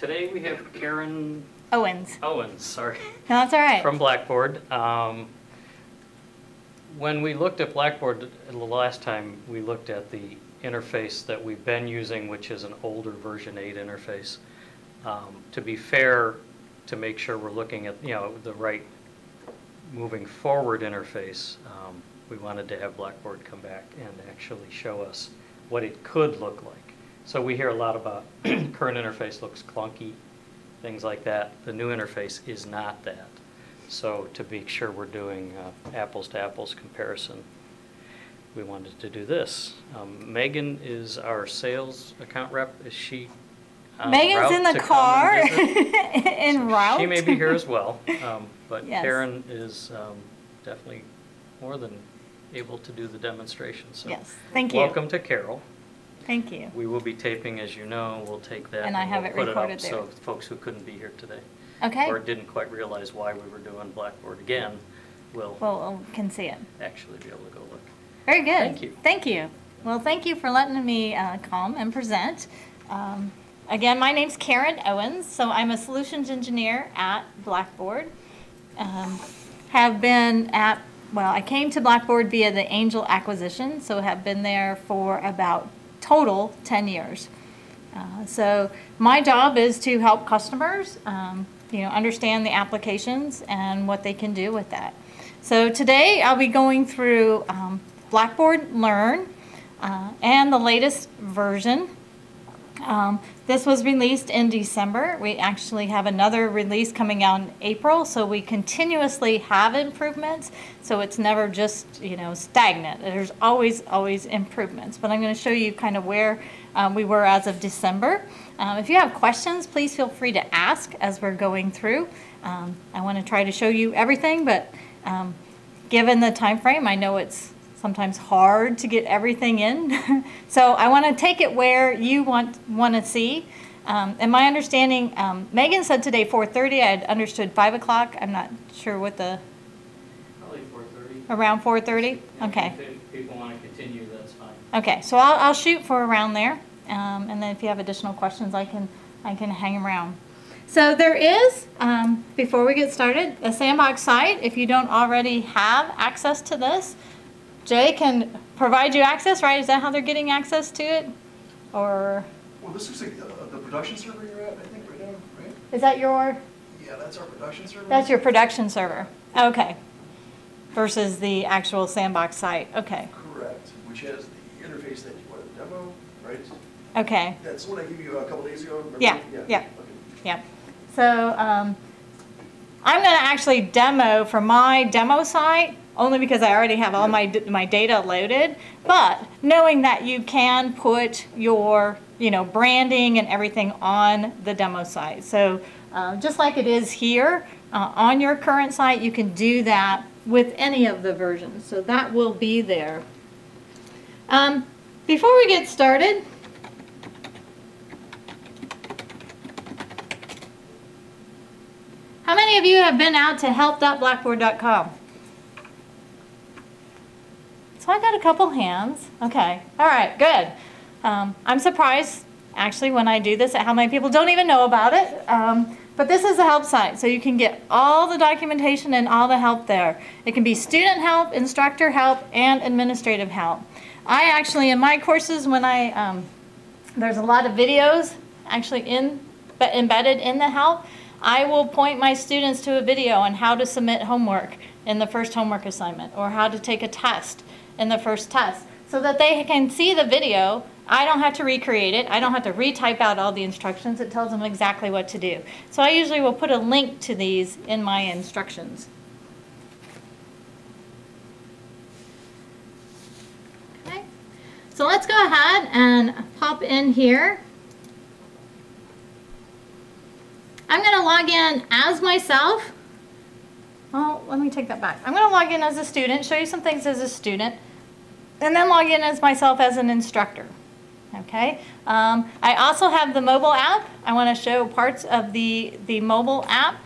Today we have Karen Owens. Sorry. No, that's all right. From Blackboard. When we looked at Blackboard the last time, we looked at the interface that we've been using, which is an older version 8 interface. To be fair, to make sure we're looking at the right moving forward interface, we wanted to have Blackboard come back and actually show us what it could look like. So we hear a lot about current interface looks clunky, things like that. The new interface is not that. So to be sure we're doing apples to apples comparison, we wanted to do this. Megan is our sales account rep. Is she Megan's in the car en route. She may be here as well, but Yes. Karen is definitely more than able to do the demonstration. So Yes, thank you. Welcome to Carol. Thank you. We will be taping, as you know. We'll take that And I have we'll it put recorded up there. so folks who couldn't be here today Okay. or didn't quite realize why we were doing Blackboard again will Well, can see it. actually be able to go look. Very good. Thank you. Thank you. Well, thank you for letting me come and present. Again, my name's Karen Owens, so I'm a solutions engineer at Blackboard. Have been at, well, I came to Blackboard via the Angel acquisition, so have been there for about total 10 years. So my job is to help customers, understand the applications and what they can do with that. So today I'll be going through Blackboard Learn and the latest version. This was released in December. We actually have another release coming out in April, so we continuously have improvements. So it's never just, stagnant. There's always improvements. But I'm going to show you kind of where we were as of December. If you have questions, please feel free to ask as we're going through. I want to try to show you everything, but given the time frame, I know it's sometimes hard to get everything in. So I want to take it where you want to see. And my understanding, Megan said today 4:30. I had understood 5 o'clock. I'm not sure what the... Probably 4:30. Around 4:30? Okay. If people want to continue, that's fine. Okay, so I'll shoot for around there. And then if you have additional questions, I can hang around. So there is, before we get started, a sandbox site. If you don't already have access to this, Jay can provide you access, right? Is that how they're getting access to it? Or? Well, this looks like the production server you're at, I think, right now, right? Is that your? Yeah, that's our production server. That's your production server. Okay. Versus the actual sandbox site. Okay. Correct, which has the interface that you wanted to demo, right? Okay. That's what I gave you a couple days ago, remember? Yeah. Yeah. Okay. Yeah. So I'm going to actually demo from my demo site, only because I already have all my data loaded, but knowing that you can put your branding and everything on the demo site. So just like it is here on your current site, you can do that with any of the versions. So that will be there. Before we get started, how many of you have been out to help.blackboard.com? So I got a couple hands. Okay. All right. Good. I'm surprised, actually, when I do this at how many people don't even know about it. But this is a help site, so you can get all the documentation and all the help there. It can be student help, instructor help, and administrative help. I actually, in my courses, when there's a lot of videos actually embedded in the help, I will point my students to a video on how to submit homework in the first homework assignment, or how to take a test in the first test, so that they can see the video. I don't have to recreate it. I don't have to retype out all the instructions. It tells them exactly what to do. So I usually will put a link to these in my instructions. Okay. So let's go ahead and pop in here. I'm going to log in as myself. Well, let me take that back. I'm going to log in as a student, show you some things as a student, and then log in as myself as an instructor. Okay. I also have the mobile app. I want to show parts of the mobile app.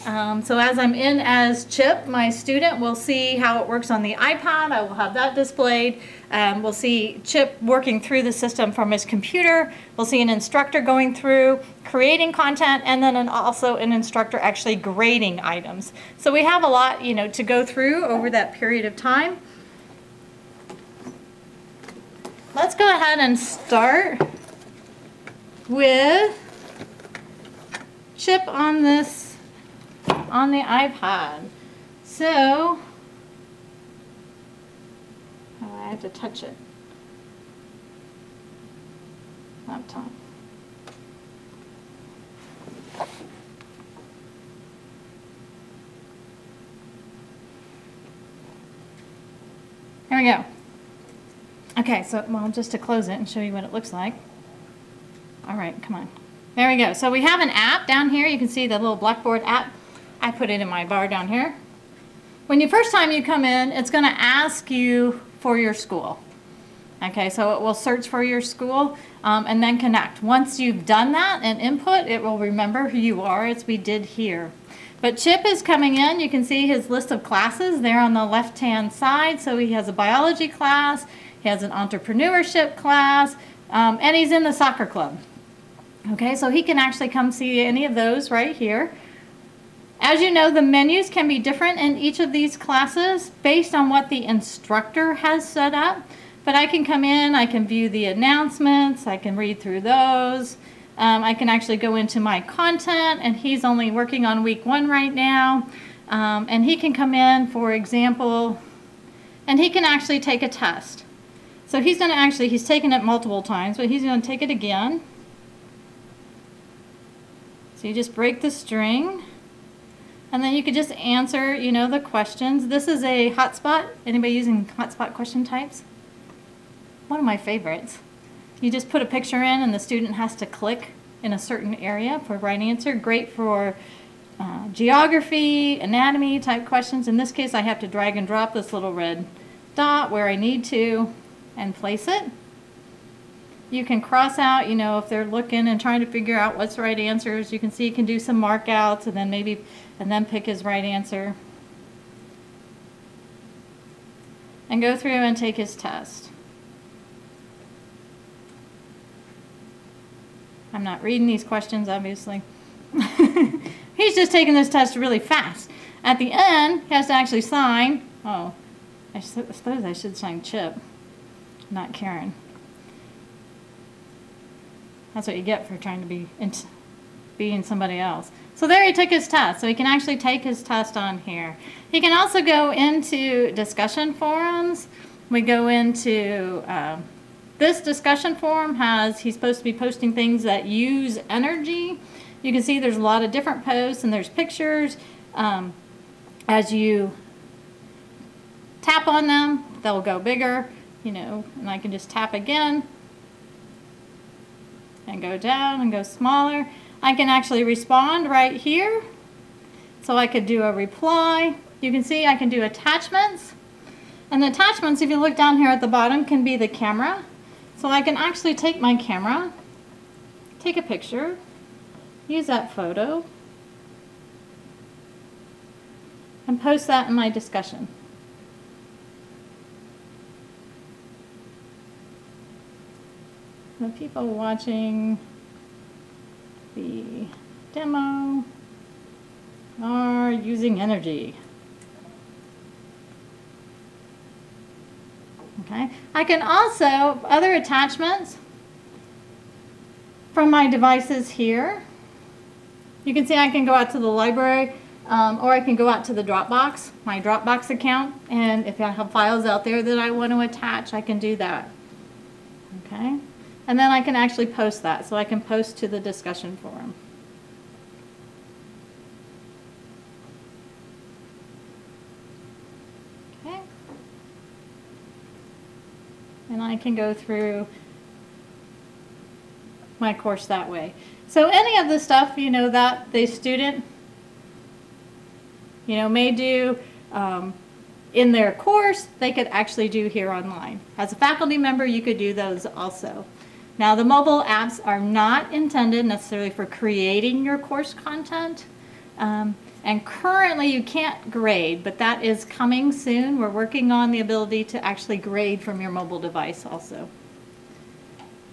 So as I'm in as Chip, my student, will see how it works on the iPad. I will have that displayed. We'll see Chip working through the system from his computer. We'll see an instructor going through, creating content, and then also an instructor actually grading items. So we have a lot, to go through over that period of time. Let's go ahead and start with Chip on the iPad. So, I have to touch it. Laptop. There we go. Okay, so just to close it and show you what it looks like. All right, come on. There we go. So we have an app down here. You can see the little Blackboard app. I put it in my bar down here. When first time you come in, it's going to ask you for your school. Okay, so it will search for your school and then connect. Once you've done that and input, it will remember who you are, as we did here. But Chip is coming in. You can see his list of classes there on the left-hand side. So he has a biology class, he has an entrepreneurship class, and he's in the soccer club. Okay, so he can actually come see any of those right here. As you know, the menus can be different in each of these classes based on what the instructor has set up. But I can come in, I can view the announcements, I can read through those. I can actually go into my content, and he's only working on week 1 right now. And he can come in, for example, and he can actually take a test. So he's taken it multiple times, but he's going to take it again. So you just break the string, and then you could just answer, the questions. This is a hotspot. Anybody using hotspot question types? One of my favorites. You just put a picture in, and the student has to click in a certain area for right answer. Great for geography, anatomy type questions. In this case, I have to drag and drop this little red dot where I need to and place it. You can cross out, if they're looking and trying to figure out what's the right answers. You can see you can do some markouts and then pick his right answer. And go through and take his test. I'm not reading these questions, obviously. He's just taking this test really fast. At the end, he has to actually sign. Oh, I suppose I should sign Chip, not Karen. That's what you get for trying to being somebody else. So there he took his test. So he can actually take his test on here. He can also go into discussion forums. We go into this discussion forum he's supposed to be posting things that use energy. You can see there's a lot of different posts, and there's pictures. As you tap on them, they'll go bigger, and I can just tap again and go down and go smaller. I can actually respond right here. So I could do a reply. You can see I can do attachments. And the attachments, if you look down here at the bottom, can be the camera. So I can actually take my camera, take a picture, use that photo, and post that in my discussion. The people watching the demo are using energy. Okay. I can also, other attachments from my devices here. You can see I can go out to the library, or I can go out to the Dropbox, my Dropbox account, and if I have files out there that I want to attach, I can do that. Okay. And then I can actually post that, so I can post to the discussion forum. Okay. And I can go through my course that way. So any of the stuff, that the student, may do in their course, they could actually do here online. As a faculty member, you could do those also. Now, the mobile apps are not intended necessarily for creating your course content. And currently you can't grade, but that is coming soon. We're working on the ability to actually grade from your mobile device also.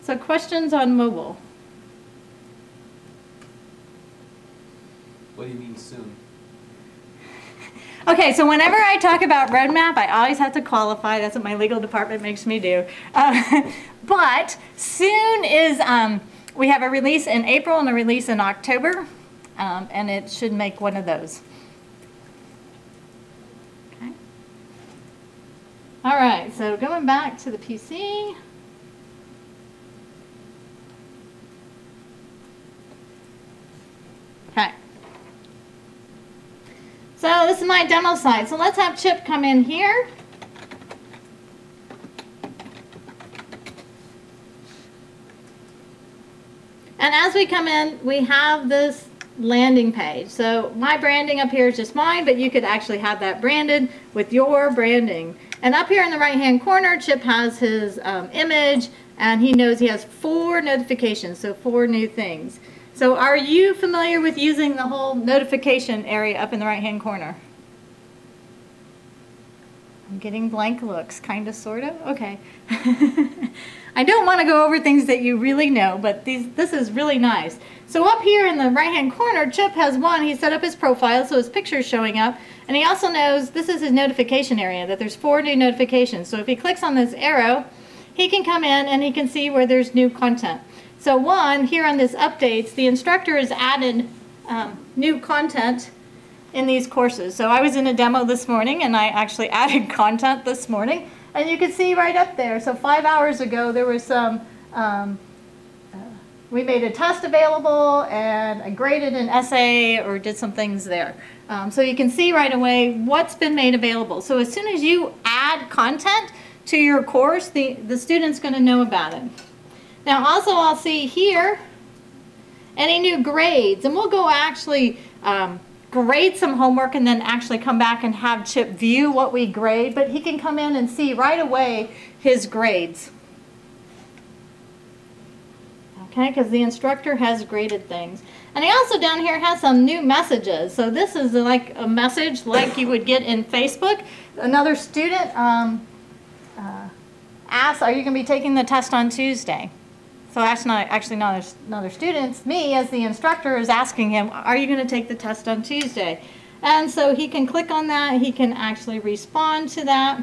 So questions on mobile? What do you mean soon? Okay, so whenever I talk about roadmap, I always have to qualify. That's what my legal department makes me do. But soon is, we have a release in April and a release in October, and it should make one of those. Okay. All right, so going back to the PC. Okay. So this is my demo site. So let's have Chip come in here. And as we come in, we have this landing page. So my branding up here is just mine, but you could actually have that branded with your branding. And up here in the right-hand corner, Chip has his image, and he knows he has 4 notifications, so 4 new things. So are you familiar with using the whole notification area up in the right-hand corner? I'm getting blank looks, kind of, sort of. Okay. I don't want to go over things that you really know, but this is really nice. So up here in the right-hand corner, Chip has one. He set up his profile, so his picture is showing up. And he also knows this is his notification area, that there's 4 new notifications. So if he clicks on this arrow, he can come in and he can see where there's new content. So one, here on this updates, the instructor has added new content in these courses. So I was in a demo this morning and I actually added content this morning. And you can see right up there. So 5 hours ago there was some, we made a test available and I graded an essay or did some things there. So you can see right away what's been made available. So as soon as you add content to your course, the student's going to know about it. Now also I'll see here any new grades, and we'll go actually grade some homework and then actually come back and have Chip view what we grade, but he can come in and see right away his grades. Okay, because the instructor has graded things. And he also down here has some new messages. So this is like a message like you would get in Facebook. Another student asked, are you going to be taking the test on Tuesday? So that's not actually not another student. It's me as the instructor is asking him, are you going to take the test on Tuesday? And so he can click on that. He can actually respond to that.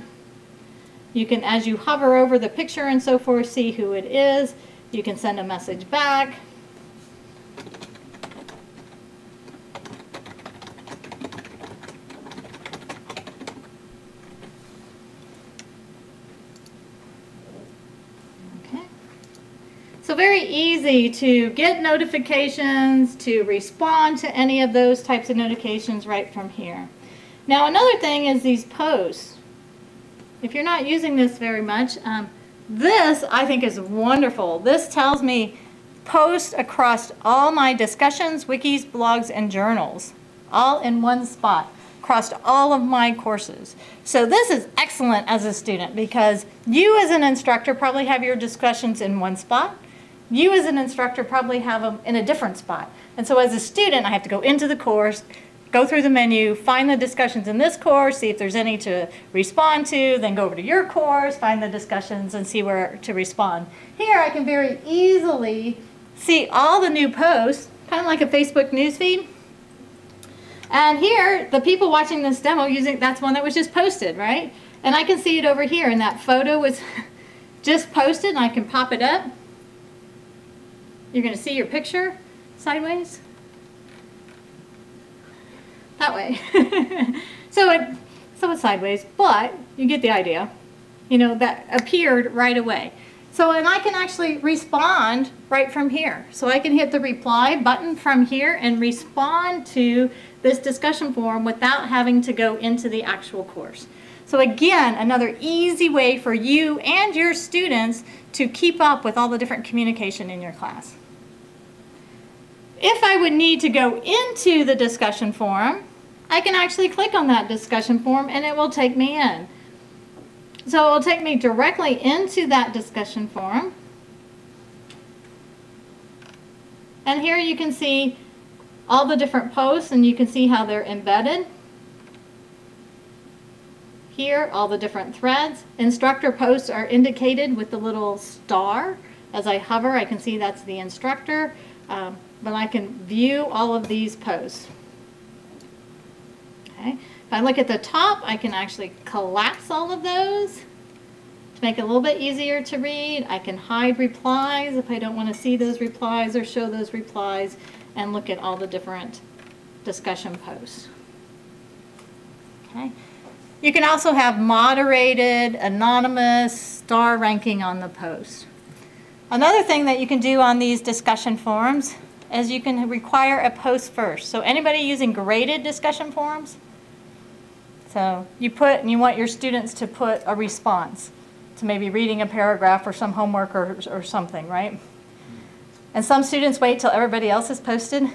You can, as you hover over the picture and so forth, see who it is. You can send a message back. So very easy to get notifications, to respond to any of those types of notifications right from here. Now another thing is these posts. If you're not using this very much, this I think is wonderful. This tells me post across all my discussions, wikis, blogs, and journals, all in one spot, across all of my courses. So this is excellent as a student because you as an instructor probably have your discussions in one spot. You as an instructor probably have them in a different spot. And so as a student, I have to go into the course, go through the menu, find the discussions in this course, see if there's any to respond to, then go over to your course, find the discussions, and see where to respond. Here I can very easily see all the new posts, kind of like a Facebook newsfeed. And here, the people watching this demo using, that's one that was just posted, right? And I can see it over here, and that photo was just posted, and I can pop it up. You're going to see your picture sideways. That way. So it's sideways, but you get the idea. You know, that appeared right away. So, and I can actually respond right from here. So I can hit the reply button from here and respond to this discussion forum without having to go into the actual course. So again, another easy way for you and your students to keep up with all the different communication in your class. If I would need to go into the discussion forum, I can actually click on that discussion forum and it will take me in. So it will take me directly into that discussion forum. And here you can see all the different posts, and you can see how they're embedded. Here, all the different threads. Instructor posts are indicated with the little star. As I hover, I can see that's the instructor, but I can view all of these posts. Okay. If I look at the top, I can actually collapse all of those to make it a little bit easier to read. I can hide replies if I don't want to see those replies or show those replies, and look at all the different discussion posts. Okay. You can also have moderated, anonymous, star ranking on the post. Another thing that you can do on these discussion forums is you can require a post first. So anybody using graded discussion forums? So you want your students to put a response to maybe reading a paragraph or some homework or something, right? And some students wait till everybody else has posted,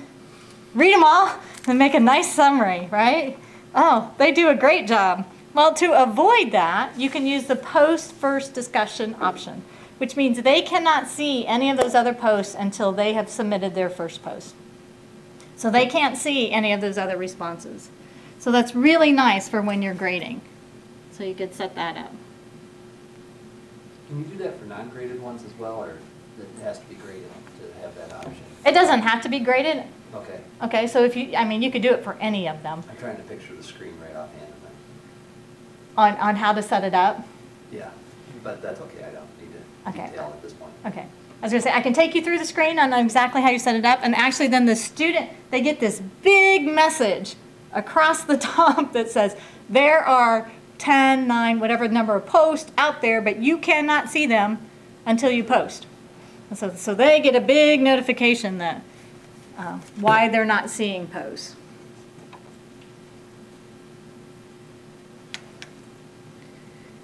read them all, and make a nice summary, right? Oh, they do a great job. Well, to avoid that, you can use the post first discussion option, which means they cannot see any of those other posts until they have submitted their first post. So they can't see any of those other responses. So that's really nice for when you're grading. So you could set that up. Can you do that for non-graded ones as well, or it has to be graded to have that option? It doesn't have to be graded. Okay. Okay, so if you, you could do it for any of them. I'm trying to picture the screen right offhand. On how to set it up? Yeah, but that's okay. I don't need to detail at this point. Okay. I was going to say, I can take you through the screen on exactly how you set it up, and actually then the student, they get this big message across the top that says, there are 10, 9, whatever number of posts out there, but you cannot see them until you post. So they get a big notification that why they're not seeing posts.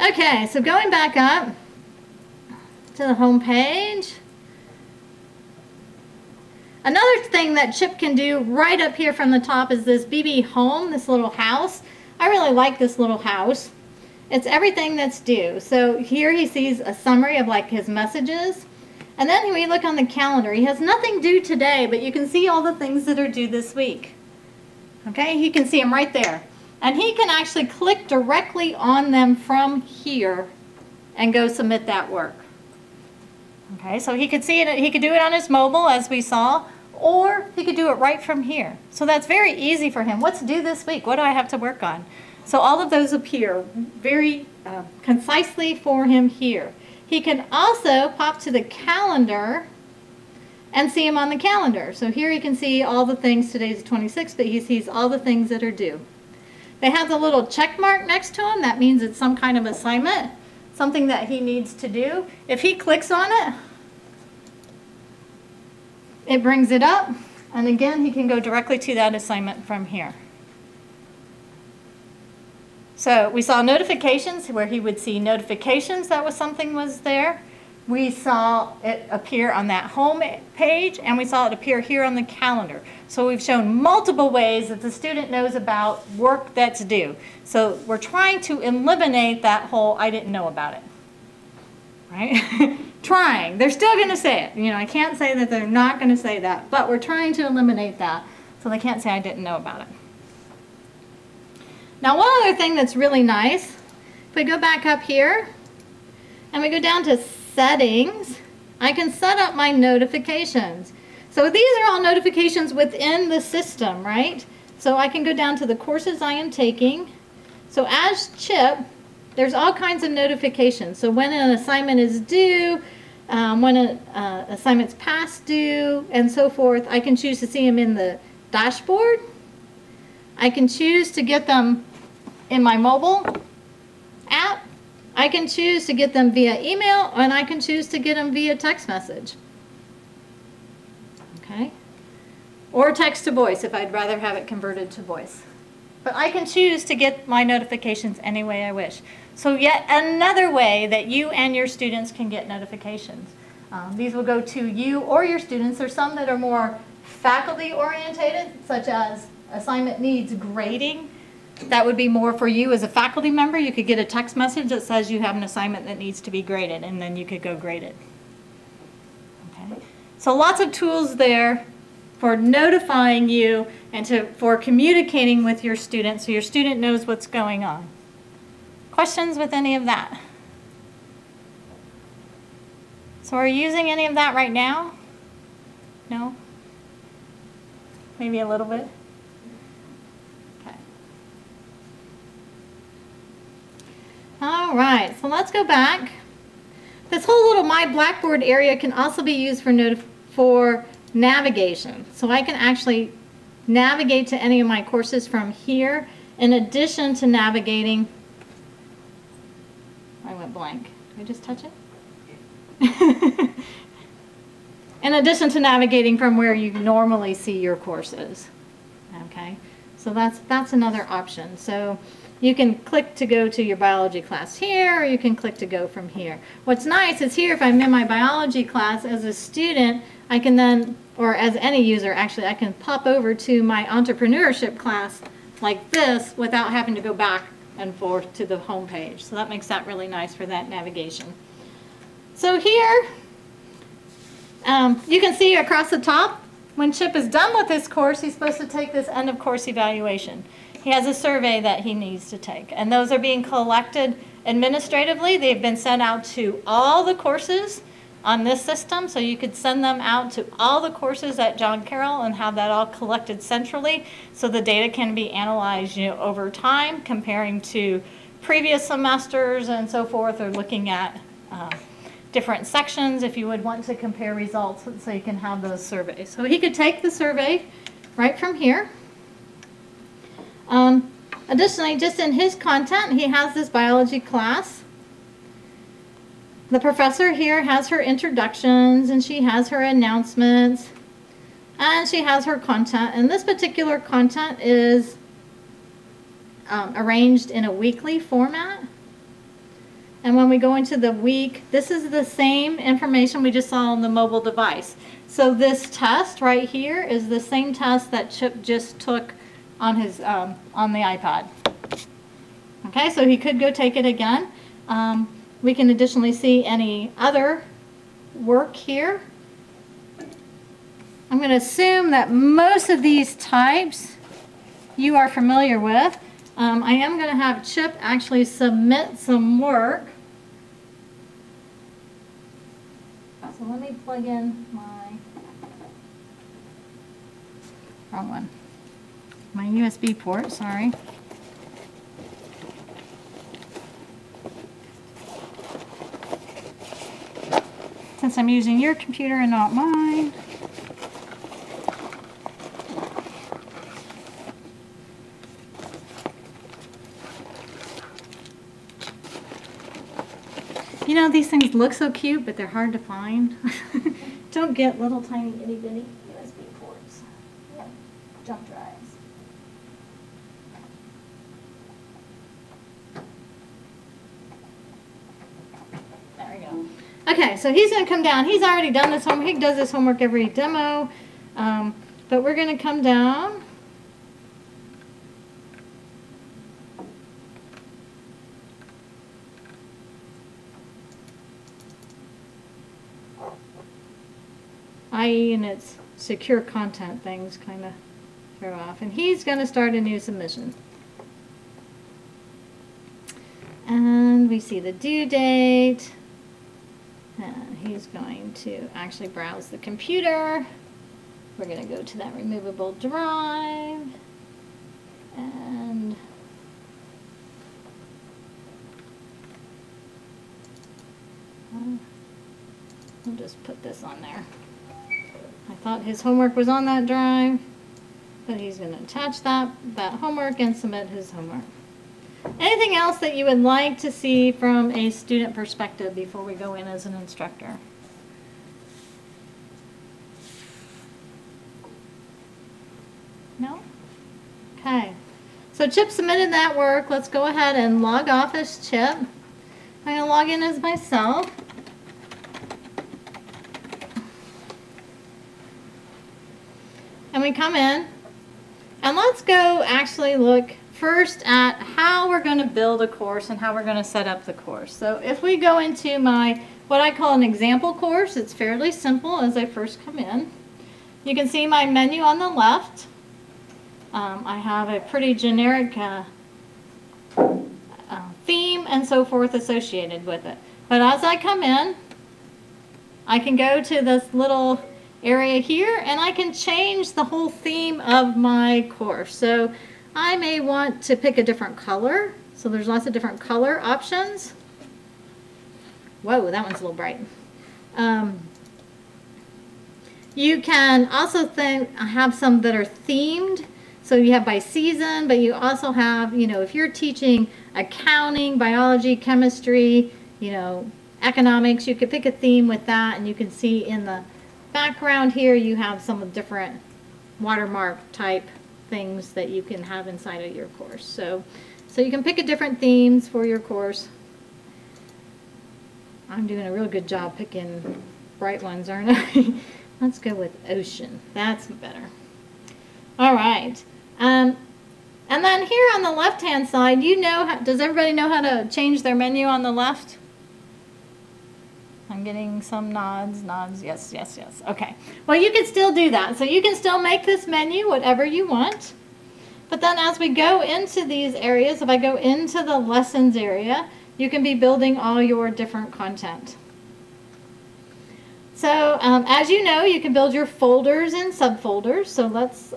Okay, so going back up to the home page. Another thing that Chip can do right up here from the top is this BB Home, this little house. I really like this little house. It's everything that's due. So here he sees a summary of like his messages. And then when you look on the calendar, he has nothing due today, but you can see all the things that are due this week. Okay, you can see them right there. And he can actually click directly on them from here and go submit that work. Okay, so he could see it, he could do it on his mobile as we saw, or he could do it right from here. So that's very easy for him. What's due this week? What do I have to work on? So all of those appear very concisely for him here. He can also pop to the calendar and see them on the calendar. So here you can see all the things, today's the 26th, but he sees all the things that are due. They have the little check mark next to them. That means it's some kind of assignment, something that he needs to do. If he clicks on it, it brings it up. And again, he can go directly to that assignment from here. So we saw notifications where he would see notifications that something was there. We saw it appear on that home page, and we saw it appear here on the calendar. So we've shown multiple ways that the student knows about work that's due. So we're trying to eliminate that whole I didn't know about it, right? Trying. They're still going to say it. You know, I can't say that they're not going to say that, but we're trying to eliminate that so they can't say I didn't know about it. Now, one other thing that's really nice, if we go back up here and we go down to settings, I can set up my notifications. So these are all notifications within the system, right? So I can go down to the courses I am taking. So as Chip, there's all kinds of notifications. So when an assignment is due, when an assignment's past due, and so forth, I can choose to see them in the dashboard. I can choose to get them in my mobile app. I can choose to get them via email, and I can choose to get them via text message. Okay? Or text to voice if I'd rather have it converted to voice. But I can choose to get my notifications any way I wish. So yet another way that you and your students can get notifications. These will go to you or your students. There's some that are more faculty orientated, such as assignment needs grading. That would be more for you as a faculty member. You could get a text message that says you have an assignment that needs to be graded, and then you could go grade it. Okay. So lots of tools there for notifying you and for communicating with your student so your student knows what's going on. Questions with any of that? So are you using any of that right now? No? Maybe a little bit? Okay. All right, so let's go back. This whole little My Blackboard area can also be used for navigation. So I can actually navigate to any of my courses from here in addition to navigating. I went blank. Did I just touch it? In addition to navigating from where you normally see your courses. Okay, so that's another option. So you can click to go to your biology class here, or you can click to go from here. What's nice is here, if I'm in my biology class as a student, I can then, or as any user actually, I can pop over to my entrepreneurship class like this without having to go back and forth to the home page. So that makes that really nice for that navigation. So here, you can see across the top, when Chip is done with this course, he's supposed to take this end of course evaluation. He has a survey that he needs to take, and those are being collected administratively. They've been sent out to all the courses on this system, so you could send them out to all the courses at John Carroll and have that all collected centrally, so the data can be analyzed, over time, comparing to previous semesters and so forth, or looking at different sections if you would want to compare results, so you can have those surveys. So he could take the survey right from here. Additionally, just in his content, he has this biology class. The professor here has her introductions, and she has her announcements, and she has her content. And this particular content is arranged in a weekly format. And when we go into the week, this is the same information we just saw on the mobile device. So this test right here is the same test that Chip just took on his on the iPad. Okay, so he could go take it again. We can additionally see any other work here. I'm going to assume that most of these types you are familiar with. I am going to have Chip actually submit some work. So let me plug in wrong one. My USB port, sorry. Since I'm using your computer and not mine. You know, these things look so cute, but they're hard to find. Don't get little tiny itty bitty USB ports. Yep. Jump drives. There we go. Okay, so he's going to come down. He's already done this homework. He does this homework every demo. But we're going to come down. And its secure content things kind of throw off. And he's going to start a new submission. And we see the due date. And he's going to actually browse the computer. We're going to go to that removable drive. And we'll just put this on there. I thought his homework was on that drive, but he's going to attach that homework and submit his homework. Anything else that you would like to see from a student perspective before we go in as an instructor? No? Okay. So Chip submitted that work. Let's go ahead and log off as Chip. I'm going to log in as myself. And we come in, and let's go actually look first at how we're going to build a course and how we're going to set up the course. So if we go into my, what I call an example course, it's fairly simple as I first come in. You can see my menu on the left. I have a pretty generic theme and so forth associated with it. But as I come in, I can go to this little area here and I can change the whole theme of my course. So I may want to pick a different color. So there's lots of different color options. Whoa, that one's a little bright. You can also have some that are themed. So you have by season, but you also have, you know, if you're teaching accounting, biology, chemistry, you know, economics, you could pick a theme with that, and you can see in the background here you have some of different watermark type things that you can have inside of your course. So you can pick a different themes for your course. I'm doing a real good job picking bright ones, aren't I? Let's go with ocean. That's better. All right. And then here on the left-hand side, you know, does everybody know how to change their menu on the left? I'm getting some nods, yes, yes, yes. Okay. Well, you can still do that. So you can still make this menu whatever you want. But then as we go into these areas, if I go into the lessons area, you can be building all your different content. So as you know, you can build your folders and subfolders. So let's,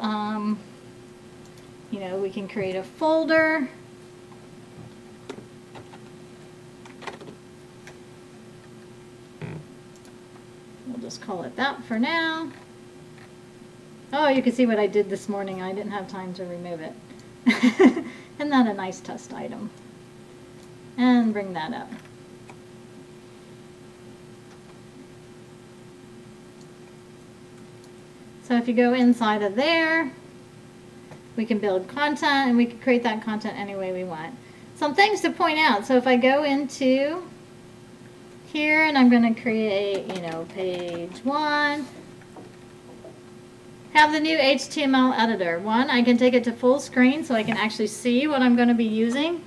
you know, we can create a folder. We'll just call it that for now. Oh, you can see what I did this morning. I didn't have time to remove it. Isn't that a nice test item? And bring that up. So if you go inside of there, we can build content and we can create that content any way we want. Some things to point out. So if I go into here and I'm going to create, you know, page 1, have the new HTML editor. One, I can take it to full screen so I can actually see what I'm going to be using.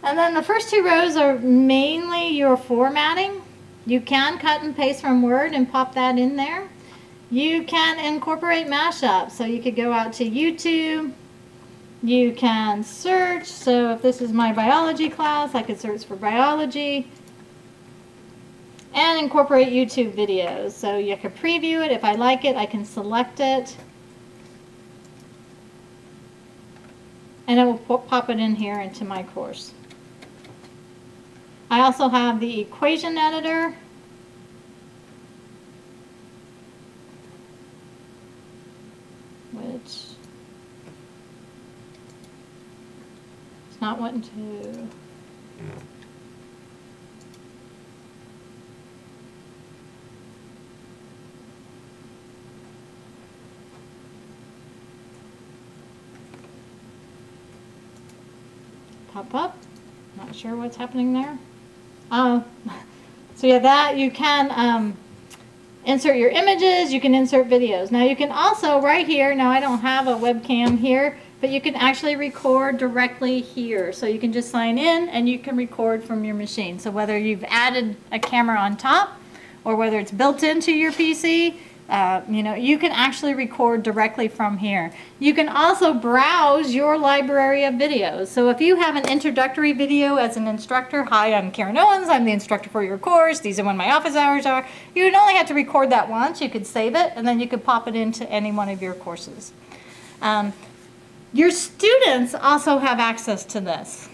And then the first 2 rows are mainly your formatting. You can cut and paste from Word and pop that in there. You can incorporate mashups. So you could go out to YouTube. You can search. So if this is my biology class, I could search for biology. And incorporate YouTube videos. So you can preview it. If I like it, I can select it. And it will pop it in here into my course. I also have the equation editor. Which is not wanting to. Pop up. Not sure what's happening there. So yeah, that you can insert your images, you can insert videos. Now you can also, right here, now I don't have a webcam here, but you can actually record directly here. So you can just sign in and you can record from your machine. So whether you've added a camera on top or whether it's built into your PC, you know, you can actually record directly from here. You can also browse your library of videos. So if you have an introductory video as an instructor, hi, I'm Karen Owens, I'm the instructor for your course, these are when my office hours are, you would only have to record that once, you could save it, and then you could pop it into any one of your courses. Your students also have access to this.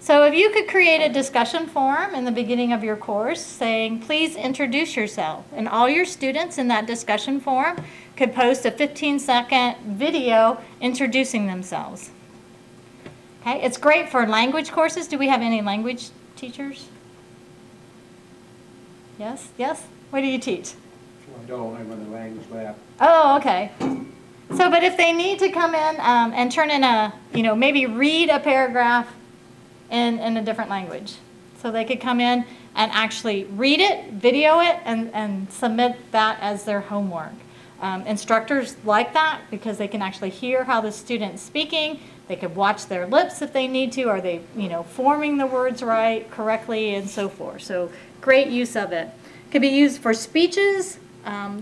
So if you could create a discussion forum in the beginning of your course saying, please introduce yourself, and all your students in that discussion forum could post a 15-second video introducing themselves. Okay, it's great for language courses. Do we have any language teachers? Yes, yes? What do you teach? I don't, I run the language lab. Oh, okay. So, but if they need to come in and turn in a, you know, maybe read a paragraph in a different language. So they could come in and actually read it, video it, and submit that as their homework. Instructors like that because they can actually hear how the student's speaking. They could watch their lips if they need to. Are they, you know, forming the words right, correctly, and so forth. So great use of it. Could be used for speeches.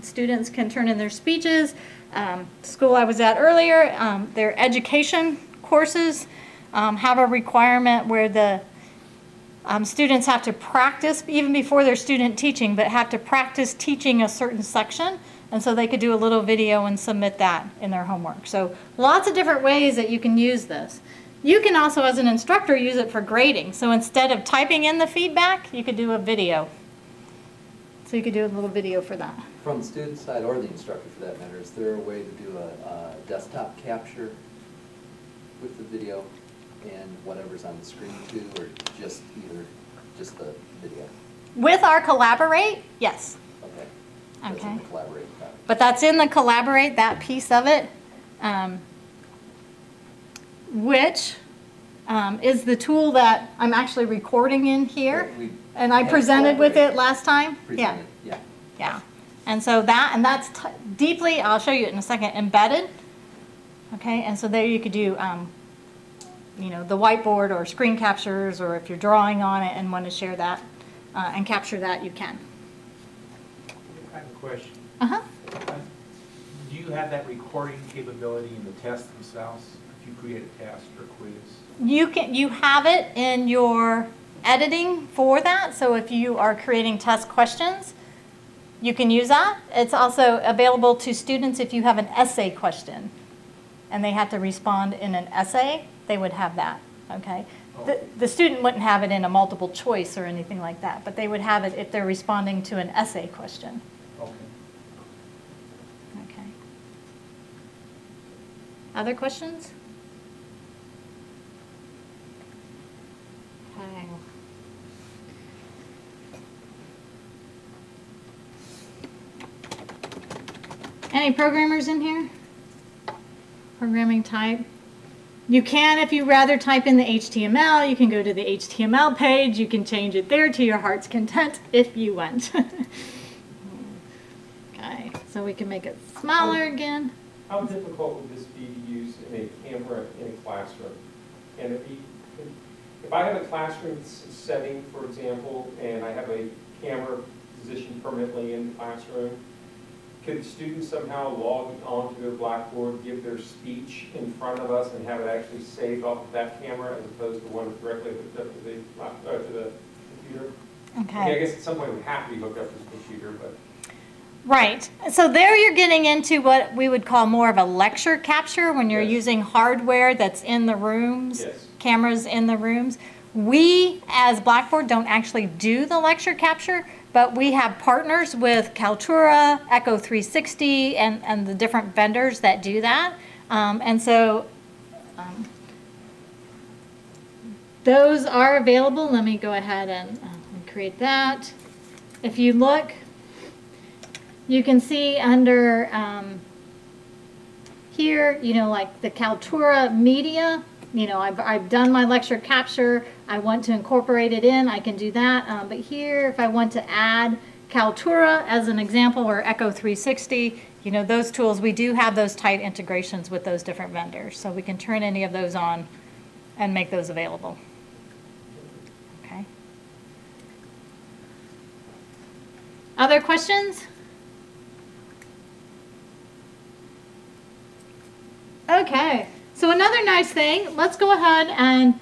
Students can turn in their speeches. School I was at earlier, their education courses have a requirement where the students have to practice, even before their student teaching, but have to practice teaching a certain section. And so they could do a little video and submit that in their homework. So lots of different ways that you can use this. You can also, as an instructor, use it for grading. So instead of typing in the feedback, you could do a video. So you could do a little video for that. From the student side or the instructor for that matter, is there a way to do a desktop capture with the video and whatever's on the screen too, or just the video? With our Collaborate, yes. Okay. That's in the Collaborate part. But that's in the Collaborate, that piece of it, which is the tool that I'm actually recording in here. And I presented with it last time. Yeah. And so that's deeply, I'll show you in a second, embedded. Okay, and so there you could do, you know, the whiteboard or screen captures, or if you're drawing on it and want to share that and capture that, you can. I have a question. Uh-huh. Do you have that recording capability in the tests themselves, if you create a test or quiz? You have it in your editing for that. So if you are creating test questions, you can use that. It's also available to students if you have an essay question and they have to respond in an essay, they would have that, okay? The student wouldn't have it in a multiple choice or anything like that, but they would have it if they're responding to an essay question. Okay. Okay. Other questions? Okay. Any programmers in here? Programming type? You can, if you rather type in the HTML, you can go to the HTML page. You can change it there to your heart's content if you want. Okay, so we can make it smaller again. How difficult would this be to use in a camera in a classroom? And if I have a classroom setting, for example, and I have a camera positioned permanently in the classroom, could students somehow log onto their Blackboard, give their speech in front of us, and have it actually saved off of that camera as opposed to one directly hooked up to the computer? Okay. I guess at some point it would have to be hooked up to the computer, but. Right. So there you're getting into what we would call more of a lecture capture when you're Yes. using hardware that's in the rooms, Yes. cameras in the rooms. We, as Blackboard, don't actually do the lecture capture, but we have partners with Kaltura, Echo 360, and the different vendors that do that. And so those are available. Let me go ahead and create that. If you look, you can see under here, you know, like the Kaltura media, you know, I've done my lecture capture. I want to incorporate it in, I can do that. But here, if I want to add Kaltura as an example, or Echo 360, you know, those tools, we do have those tight integrations with those different vendors. So we can turn any of those on and make those available. Okay. Other questions? Okay, so another nice thing, let's go ahead and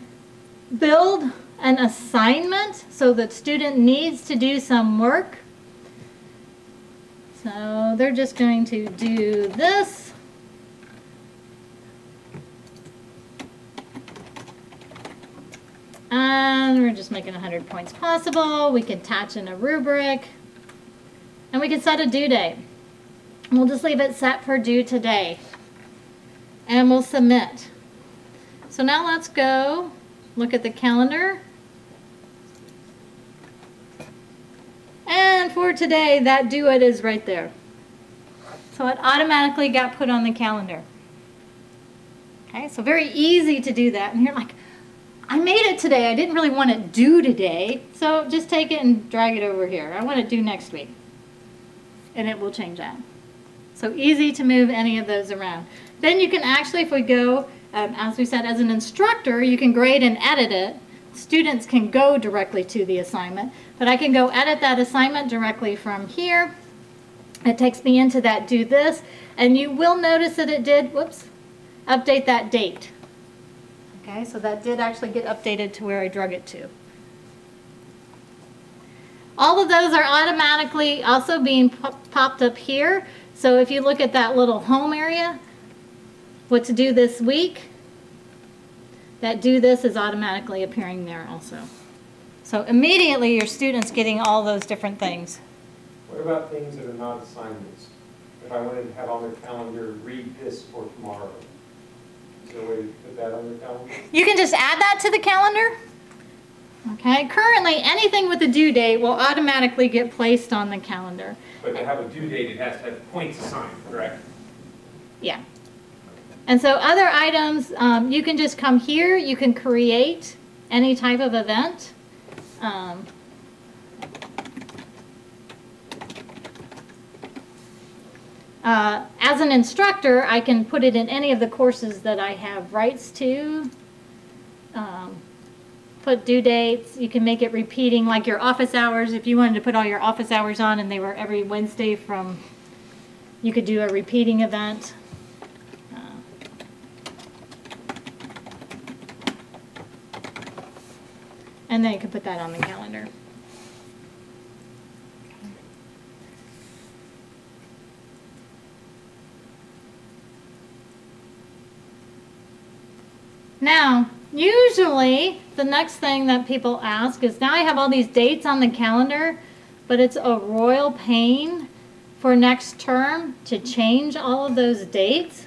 build an assignment so that student needs to do some work. So they're just going to do this. And we're just making 100 points possible. We can attach in a rubric. And we can set a due date. We'll just leave it set for due today. And we'll submit. So now let's go look at the calendar. And for today, that do it is right there. So it automatically got put on the calendar. Okay, so very easy to do that. And you're like, I made it today. I didn't really want it due today. So just take it and drag it over here. I want it due next week. And it will change that. So easy to move any of those around. Then you can actually, if we go, as we said, as an instructor, you can grade and edit it. Students can go directly to the assignment, but I can go edit that assignment directly from here. It takes me into that do this, and you will notice that it did, whoops, update that date. Okay, so that did actually get updated to where I drug it to. All of those are automatically also being popped up here. So if you look at that little home area, what to do this week, that do this is automatically appearing there also. So immediately your student's getting all those different things. What about things that are not assignments? If I wanted to have on their calendar, read this for tomorrow, is there a way to put that on their calendar? You can just add that to the calendar. Okay, currently anything with a due date will automatically get placed on the calendar. But to have a due date, it has to have points assigned, correct? Yeah. And so other items, you can just come here, you can create any type of event. As an instructor, I can put it in any of the courses that I have rights to. Put due dates. You can make it repeating, like your office hours. If you wanted to put all your office hours on and they were every Wednesday from, you could do a repeating event. And then you can put that on the calendar. Now, usually the next thing that people ask is, now I have all these dates on the calendar, but it's a royal pain for next term to change all of those dates.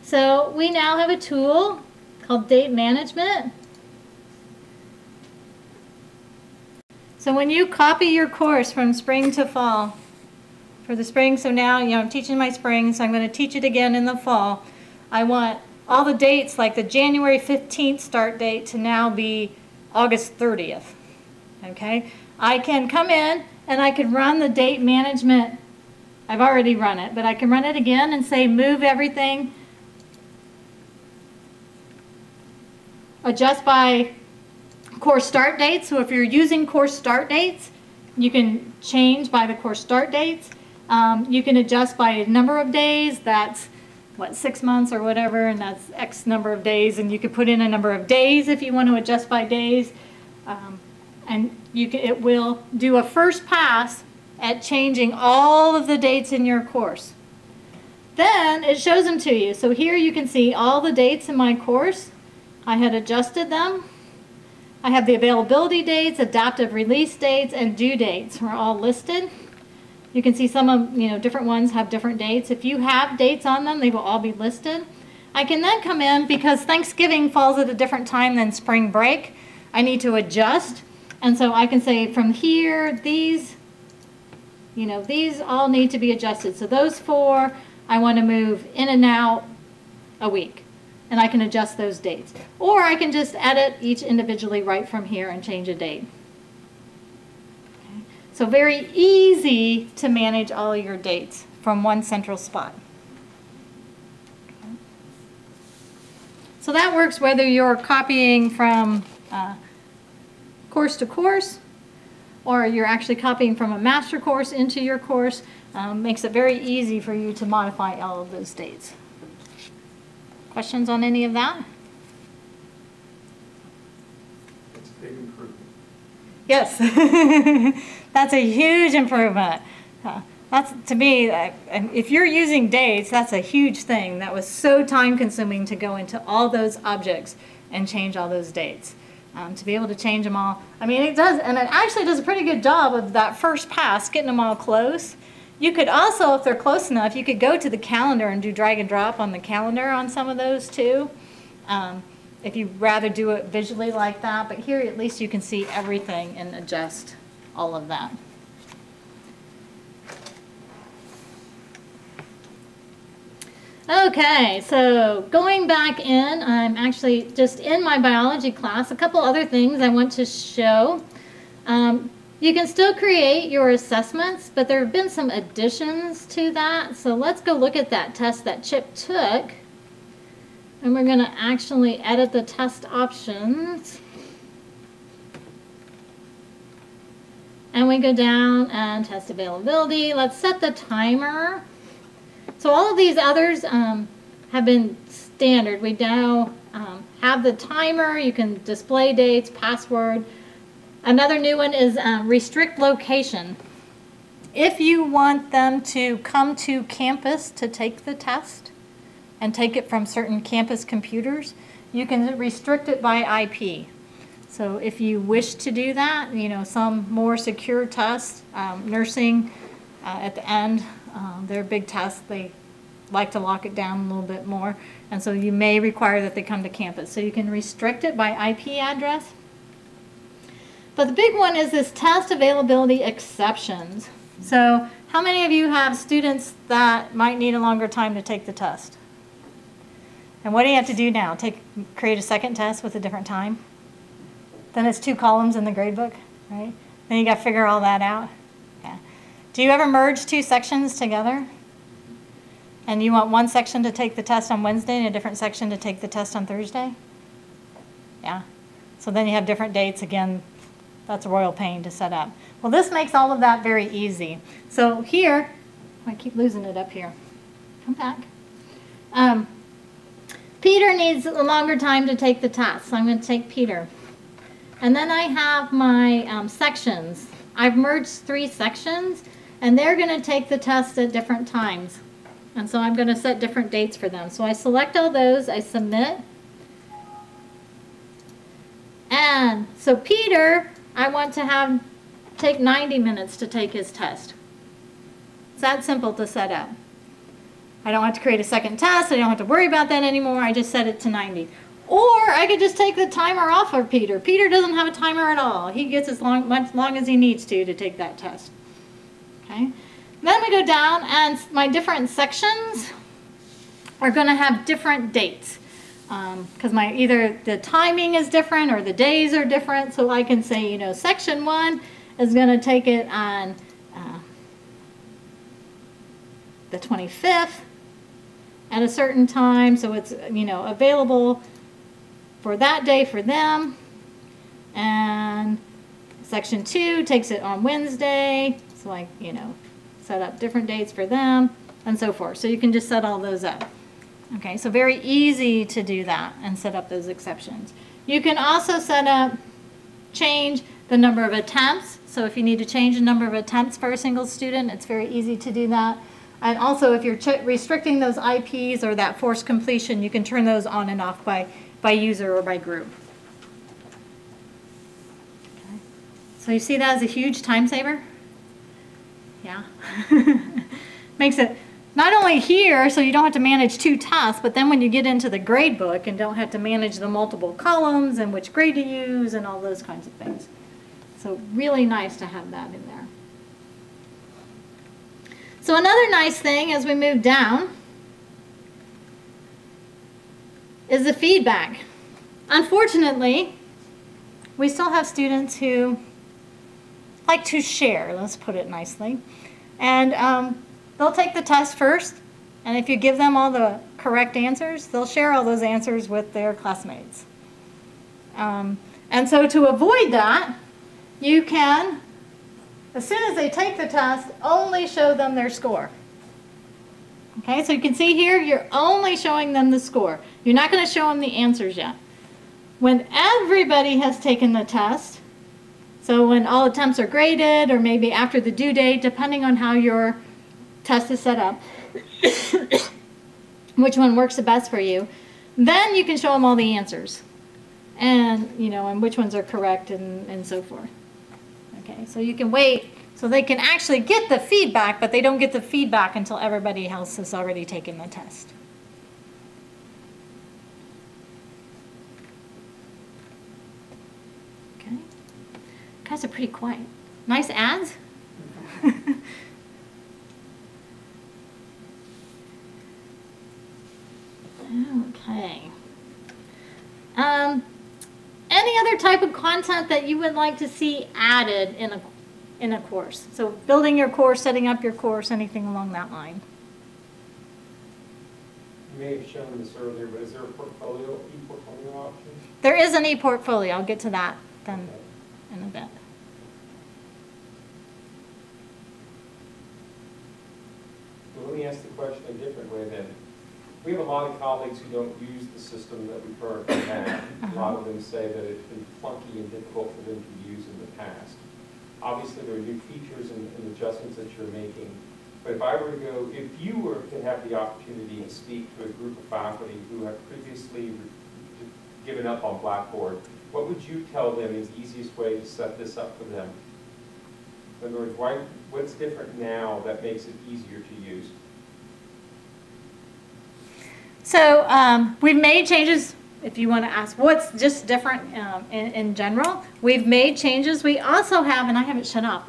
So we now have a tool called Date Management. So when you copy your course from spring to fall, for the spring, so now, I'm teaching my spring, so I'm going to teach it again in the fall. I want all the dates, like the January 15th start date, to now be August 30th. Okay? I can come in and I can run the date management. I've already run it, but I can run it again and say move everything. Adjust by course start dates. So if you're using course start dates, you can change by the course start dates. You can adjust by a number of days. That's what, 6 months or whatever, and that's X number of days, and you could put in a number of days if you want to adjust by days. And it will do a first pass at changing all of the dates in your course. Then it shows them to you. So here you can see all the dates in my course. I had adjusted them. I have the availability dates, adaptive release dates, and due dates are all listed. You can see some of, different ones have different dates. If you have dates on them, they will all be listed. I can then come in, because Thanksgiving falls at a different time than spring break, I need to adjust. And so I can say from here, these all need to be adjusted. So those 4, I want to move in and out a week. And I can adjust those dates. Or I can just edit each individually right from here and change a date. Okay. So very easy to manage all your dates from one central spot. Okay. So that works whether you're copying from course to course, or you're actually copying from a master course into your course. Makes it very easy for you to modify all of those dates. Questions on any of that? It's a big improvement. Yes, that's a huge improvement. That's, to me, if you're using dates, that's a huge thing. That was so time consuming to go into all those objects and change all those dates. To be able to change them all. I mean, it does, and it actually does a pretty good job of that first pass, getting them all close. You could also, if they're close enough, you could go to the calendar and do drag and drop on the calendar on some of those too. If you'd rather do it visually like that, but here at least you can see everything and adjust all of that. Okay, so going back in, I'm actually just in my biology class. A couple other things I want to show. You can still create your assessments, but there have been some additions to that. So let's go look at that test that Chip took. And we're going to actually edit the test options. And we go down and test availability. Let's set the timer. So all of these others have been standard. We now have the timer. You can display dates, password. Another new one is restrict location. If you want them to come to campus to take the test and take it from certain campus computers, you can restrict it by IP. So if you wish to do that, you know, some more secure tests, nursing at the end, their big tests, they like to lock it down a little bit more. And so you may require that they come to campus. So you can restrict it by IP address. But the big one is this test availability exceptions. So how many of you have students that might need a longer time to take the test? And what do you have to do now? Create a second test with a different time? Then it's 2 columns in the gradebook, right? Then you got to figure all that out. Yeah. Do you ever merge 2 sections together? And you want one section to take the test on Wednesday and a different section to take the test on Thursday? Yeah. So then you have different dates. Again, that's a royal pain to set up. Well, this makes all of that very easy. So here, I keep losing it up here. Come back. Peter needs a longer time to take the test, so I'm going to take Peter. And then I have my sections. I've merged 3 sections, and they're going to take the test at different times. And so I'm going to set different dates for them. So I select all those, I submit. And so Peter, I want to take 90 minutes to take his test. It's that simple to set up. I don't have to create a second test. I don't have to worry about that anymore. I just set it to 90. Or I could just take the timer off of Peter. Peter doesn't have a timer at all. He gets much long as he needs to take that test. Okay. Then we go down, and my different sections are going to have different dates. Because either the timing is different or the days are different. So I can say, you know, section 1 is going to take it on the 25th at a certain time. So it's, you know, available for that day for them. And section 2 takes it on Wednesday. So I, you know, set up different dates for them and so forth. So you can just set all those up. Okay, so very easy to do that and set up those exceptions. You can also change the number of attempts. So if you need to change the number of attempts for a single student, it's very easy to do that. And also if you're restricting those IPs or that forced completion, you can turn those on and off by user or by group. Okay. So you see that as a huge time saver? Yeah. Makes it not only here, so you don't have to manage 2 tests, but then when you get into the grade book and don't have to manage the multiple columns and which grade to use and all those kinds of things. So really nice to have that in there. So another nice thing as we move down is the feedback. Unfortunately, we still have students who like to share, let's put it nicely. And they'll take the test first, and if you give them all the correct answers, they'll share all those answers with their classmates. And so to avoid that, you can, as soon as they take the test, only show them their score. Okay, so you can see here, you're only showing them the score. You're not going to show them the answers yet. When everybody has taken the test, so when all attempts are graded, or maybe after the due date, depending on how your test is set up, which one works the best for you, then you can show them all the answers. And, you know, and which ones are correct and so forth. Okay, so you can wait so they can actually get the feedback, but they don't get the feedback until everybody else has already taken the test. Okay, guys are pretty quiet. Nice ads. Okay. Any other type of content that you would like to see added in a course? So building your course, setting up your course, anything along that line. You may have shown this earlier, but is there a portfolio, e-portfolio option? There is an e-portfolio. I'll get to that then in a bit. question a different way then. We have a lot of colleagues who don't use the system that we currently have. A lot of them say that it's been clunky and difficult for them to use in the past. Obviously, there are new features and adjustments that you're making. But if I were to go, if you were to have the opportunity to speak to a group of faculty who have previously given up on Blackboard, what would you tell them is the easiest way to set this up for them? In other words, what's different now that makes it easier to use? So we've made changes. If you want to ask what's just different in general, we've made changes. We also have, and I haven't shut up,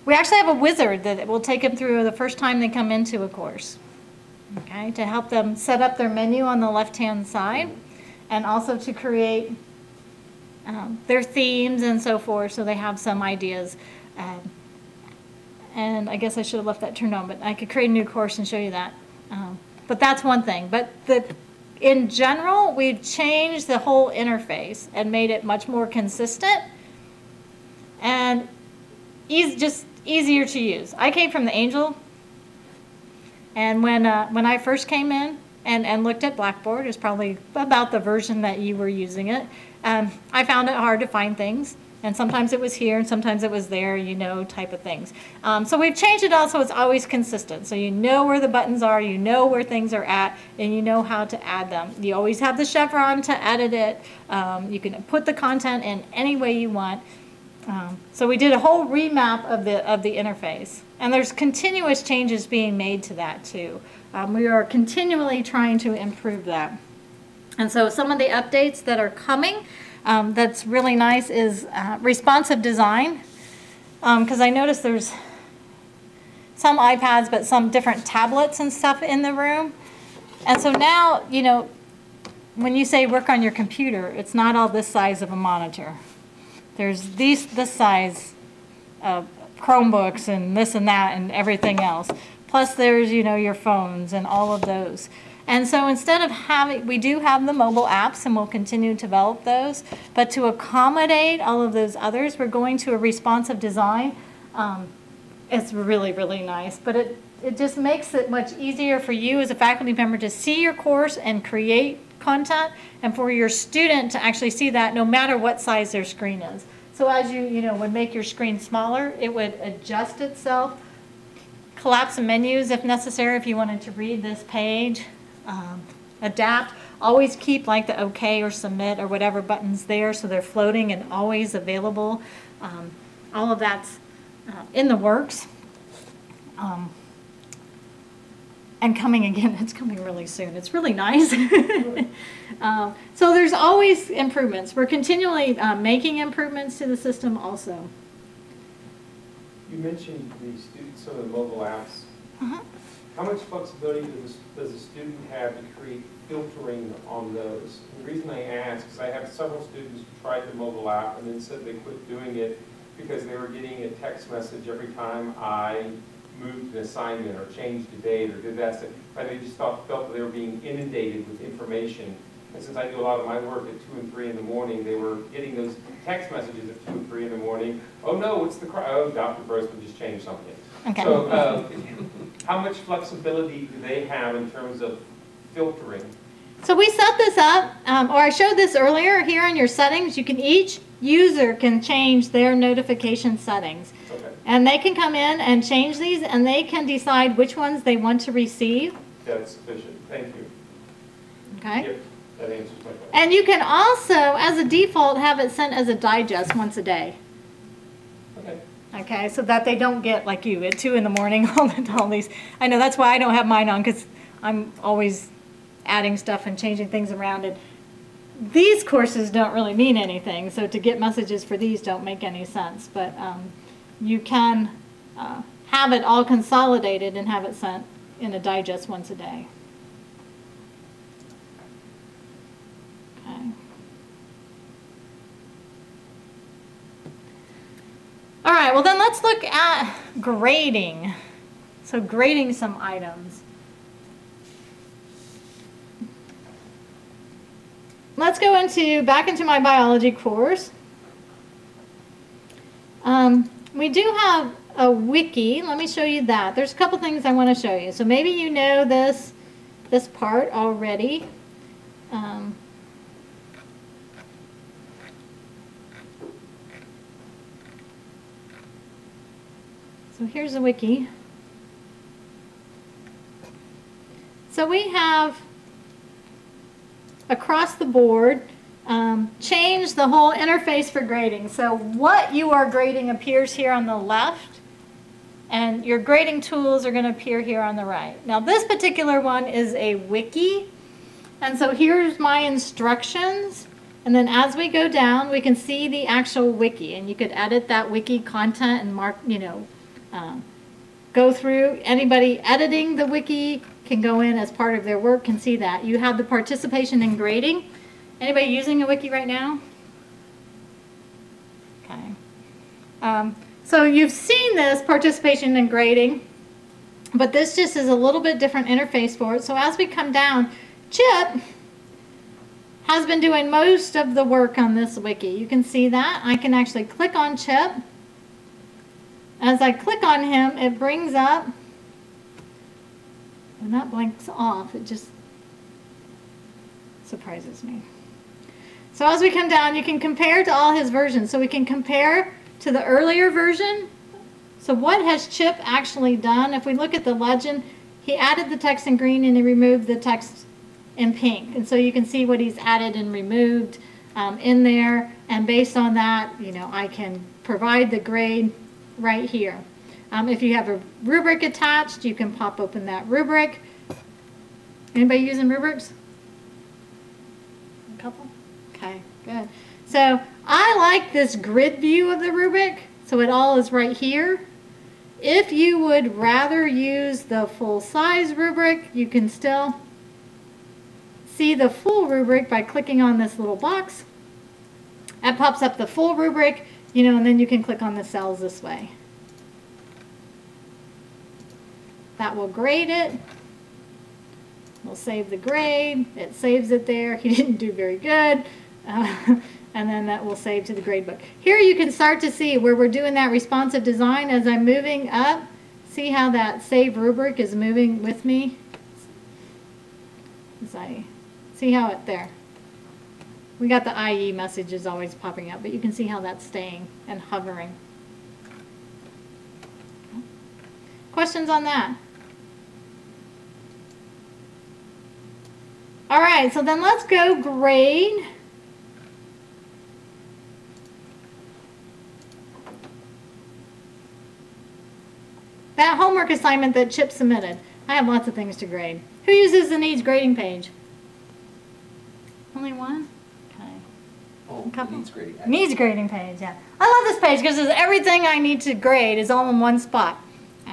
we actually have a wizard that will take them through the first time they come into a course, okay, to help them set up their menu on the left-hand side, and also to create their themes and so forth, so they have some ideas. And I guess I should have left that turned on, but I could create a new course and show you that. But that's one thing. But in general, we've changed the whole interface and made it much more consistent and just easier to use. I came from the Angel, and when I first came in and looked at Blackboard, it was probably about the version that you were using it, I found it hard to find things. And sometimes it was here, and sometimes it was there, you know, type of things. So we've changed it all so it's always consistent. So you know where the buttons are, you know where things are at, and you know how to add them. You always have the chevron to edit it. You can put the content in any way you want. So we did a whole remap of the interface. And there's continuous changes being made to that too. We are continually trying to improve that. And so some of the updates that are coming, that's really nice is responsive design, because I noticed there's some iPads but some different tablets and stuff in the room. And so now, you know, when you say work on your computer, it's not all this size of a monitor. There's this size of Chromebooks and this and that and everything else. Plus there's, you know, your phones and all of those. And so instead of having, we do have the mobile apps and we'll continue to develop those, but to accommodate all of those others, we're going to a responsive design. It's really, really nice, but it just makes it much easier for you as a faculty member to see your course and create content, and for your student to actually see that no matter what size their screen is. So as you know, would make your screen smaller, it would adjust itself, collapse the menus if necessary if you wanted to read this page. Adapt, always keep like the OK or submit or whatever buttons there so they're floating and always available. All of that's in the works. And coming again, it's coming really soon. It's really nice. So there's always improvements. We're continually making improvements to the system also. You mentioned some of the mobile apps. How much flexibility does a student have to create filtering on those? And the reason I ask is I have several students who tried the mobile app and then said they quit doing it because they were getting a text message every time I moved an assignment or changed a date or did that. So they just felt that they were being inundated with information. And since I do a lot of my work at 2 and 3 in the morning, they were getting those text messages at 2 and 3 in the morning. Oh no, what's the cry? Oh, Dr. Grossman just changed something. Okay. So how much flexibility do they have in terms of filtering? So we set this up, or I showed this earlier here in your settings. You can, each user can change their notification settings. Okay. And they can come in and change these, and they can decide which ones they want to receive. That's sufficient. Thank you. Okay. Yep, that answers my question. And you can also, as a default, have it sent as a digest once a day. Okay. Okay, so that they don't get, like you, at 2 in the morning, all these. I know that's why I don't have mine on, because I'm always adding stuff and changing things around. And these courses don't really mean anything, so to get messages for these don't make any sense. But you can have it all consolidated and have it sent in a digest once a day. Okay. All right, well then let's look at grading. So grading some items. Let's go back into my biology course. We do have a wiki, let me show you that. There's a couple things I want to show you. So maybe you know this part already. So here's a wiki. So we have across the board changed the whole interface for grading. So what you are grading appears here on the left, and your grading tools are going to appear here on the right. Now this particular one is a wiki, and so here's my instructions, and then as we go down we can see the actual wiki, and you could edit that wiki content and mark, go through. Anybody editing the wiki can go in as part of their work, can see that. You have the participation in grading. Anybody using a wiki right now? Okay. So you've seen this participation in grading, but this just is a little bit different interface for it. So as we come down, Chip has been doing most of the work on this wiki. You can see that. I can actually click on Chip. As I click on him, it brings up, when that blinks off, it just surprises me. So as we come down, you can compare to all his versions. So we can compare to the earlier version. So what has Chip actually done? If we look at the legend, he added the text in green and he removed the text in pink. And so you can see what he's added and removed in there. And based on that, I can provide the grade right here. If you have a rubric attached, you can pop open that rubric. Anybody using rubrics? A couple? Okay, good. So I like this grid view of the rubric, so it all is right here. If you would rather use the full-size rubric, you can still see the full rubric by clicking on this little box. That pops up the full rubric, and then you can click on the cells this way. That will grade it. We'll save the grade. It saves it there. He didn't do very good. And then that will save to the grade book. Here you can start to see where we're doing that responsive design as I'm moving up. See how that save rubric is moving with me? As I see how it there. We got the IE messages always popping up, but you can see how that's staying and hovering. Questions on that? All right, so then let's go grade. That homework assignment that Chip submitted. I have lots of things to grade. Who uses the needs grading page? Only one? Okay. Oh, Couple. needs grading. Needs grading page, yeah. I love this page because everything I need to grade is all in one spot.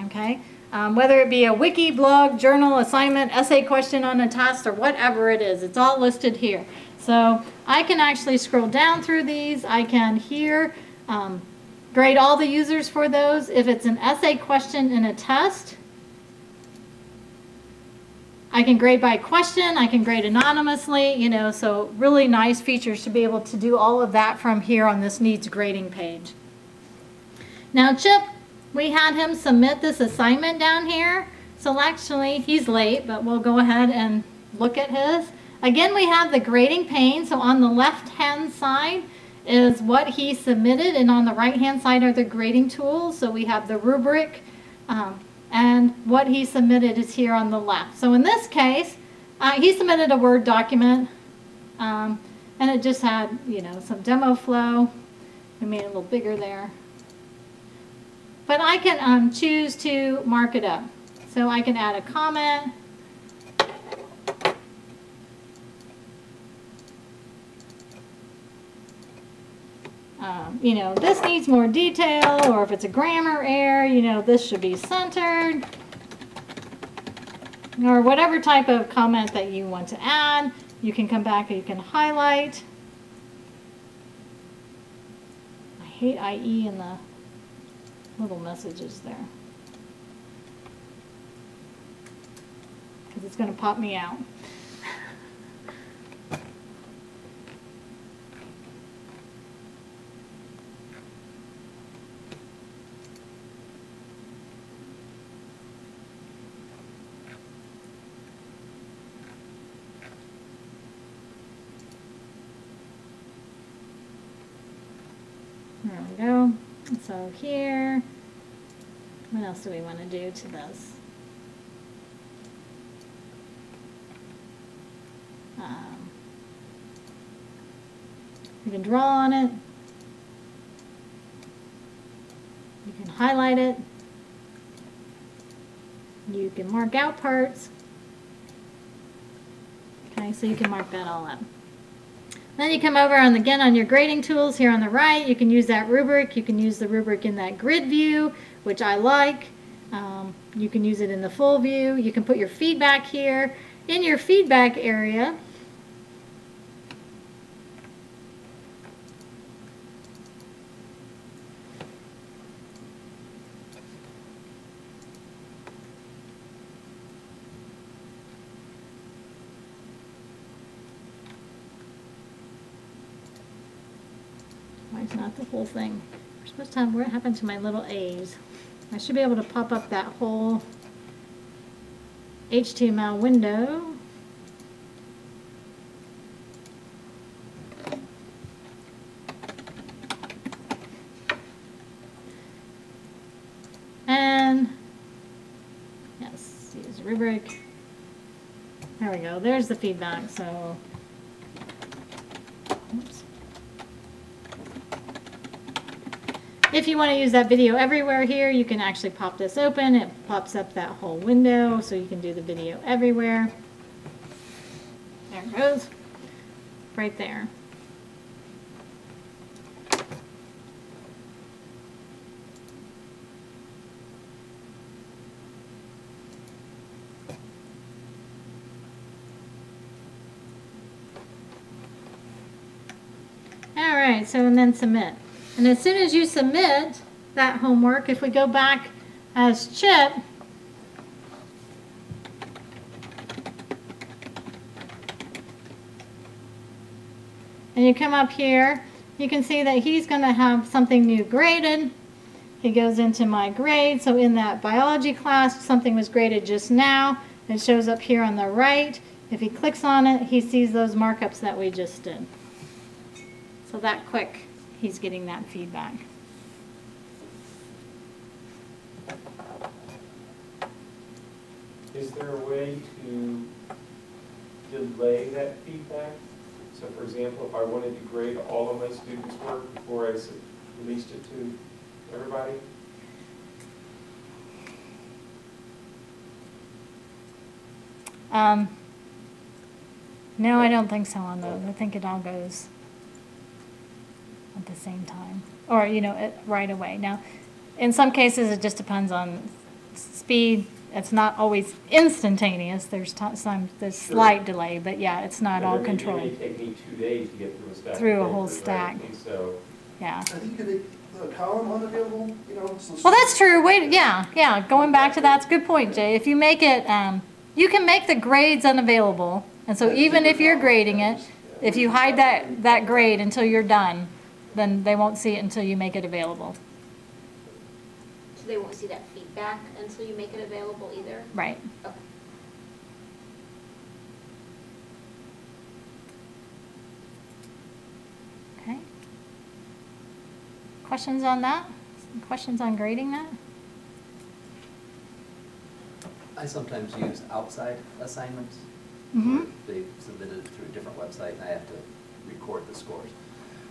Okay? Whether it be a wiki, blog, journal, assignment, essay question on a test, or whatever it is, it's all listed here. So I can actually scroll down through these. I can here grade all the users for those. If it's an essay question in a test, I can grade by question. I can grade anonymously, so really nice features to be able to do all of that from here on this needs grading page. Now Chip, we had him submit this assignment down here. So actually, he's late, but we'll go ahead and look at his. Again, we have the grading pane. So on the left-hand side is what he submitted, and on the right-hand side are the grading tools. So we have the rubric, and what he submitted is here on the left. So in this case, he submitted a Word document, and it just had, some demo flow. We made it a little bigger there. But I can choose to mark it up. So I can add a comment. This needs more detail, or if it's a grammar error, this should be centered. Or whatever type of comment that you want to add. You can come back and you can highlight. I hate IE in the little messages there, because it's going to pop me out. There we go. So here, what else do we want to do to this? You can draw on it. You can highlight it. You can mark out parts. Okay, so you can mark that all up. Then you come over and again on your grading tools here on the right, you can use that rubric. You can use the rubric in that grid view, which I like. You can use it in the full view. You can put your feedback here. In your feedback area, why is not the whole thing? We're supposed to have, what happened to my little A's? I should be able to pop up that whole HTML window. And yes, use rubric. There we go. There's the feedback. So, oops. If you want to use that video everywhere here, you can actually pop this open. It pops up that whole window, so you can do the video everywhere. There it goes. Right there. All right, so and then submit. And as soon as you submit that homework, if we go back as Chip, and you come up here, you can see that he's going to have something new graded. He goes into my grade, so in that biology class, something was graded just now. It shows up here on the right. If he clicks on it, he sees those markups that we just did. So that quick, he's getting that feedback. Is there a way to delay that feedback? So for example, if I wanted to grade all of my students' work before I released it to everybody? No, I don't think so on those. I think it all goes at the same time, or right away. Now, in some cases, it just depends on speed. It's not always instantaneous. There's slight delay, but yeah, it's not all controlled. It may take me 2 days to get through a stack. Through a whole stack. Right? So yeah. I think the column unavailable, so Well, that's true. Wait, yeah. Going back to that's a good point, Jay. If you make it, you can make the grades unavailable, and so even if you're grading it, if you hide that grade until you're done, then they won't see it until you make it available. So they won't see that feedback until you make it available either? Right. Okay. Okay. Questions on that? Questions on grading that? I sometimes use outside assignments. Mm-hmm. They submitted it through a different website, and I have to record the scores.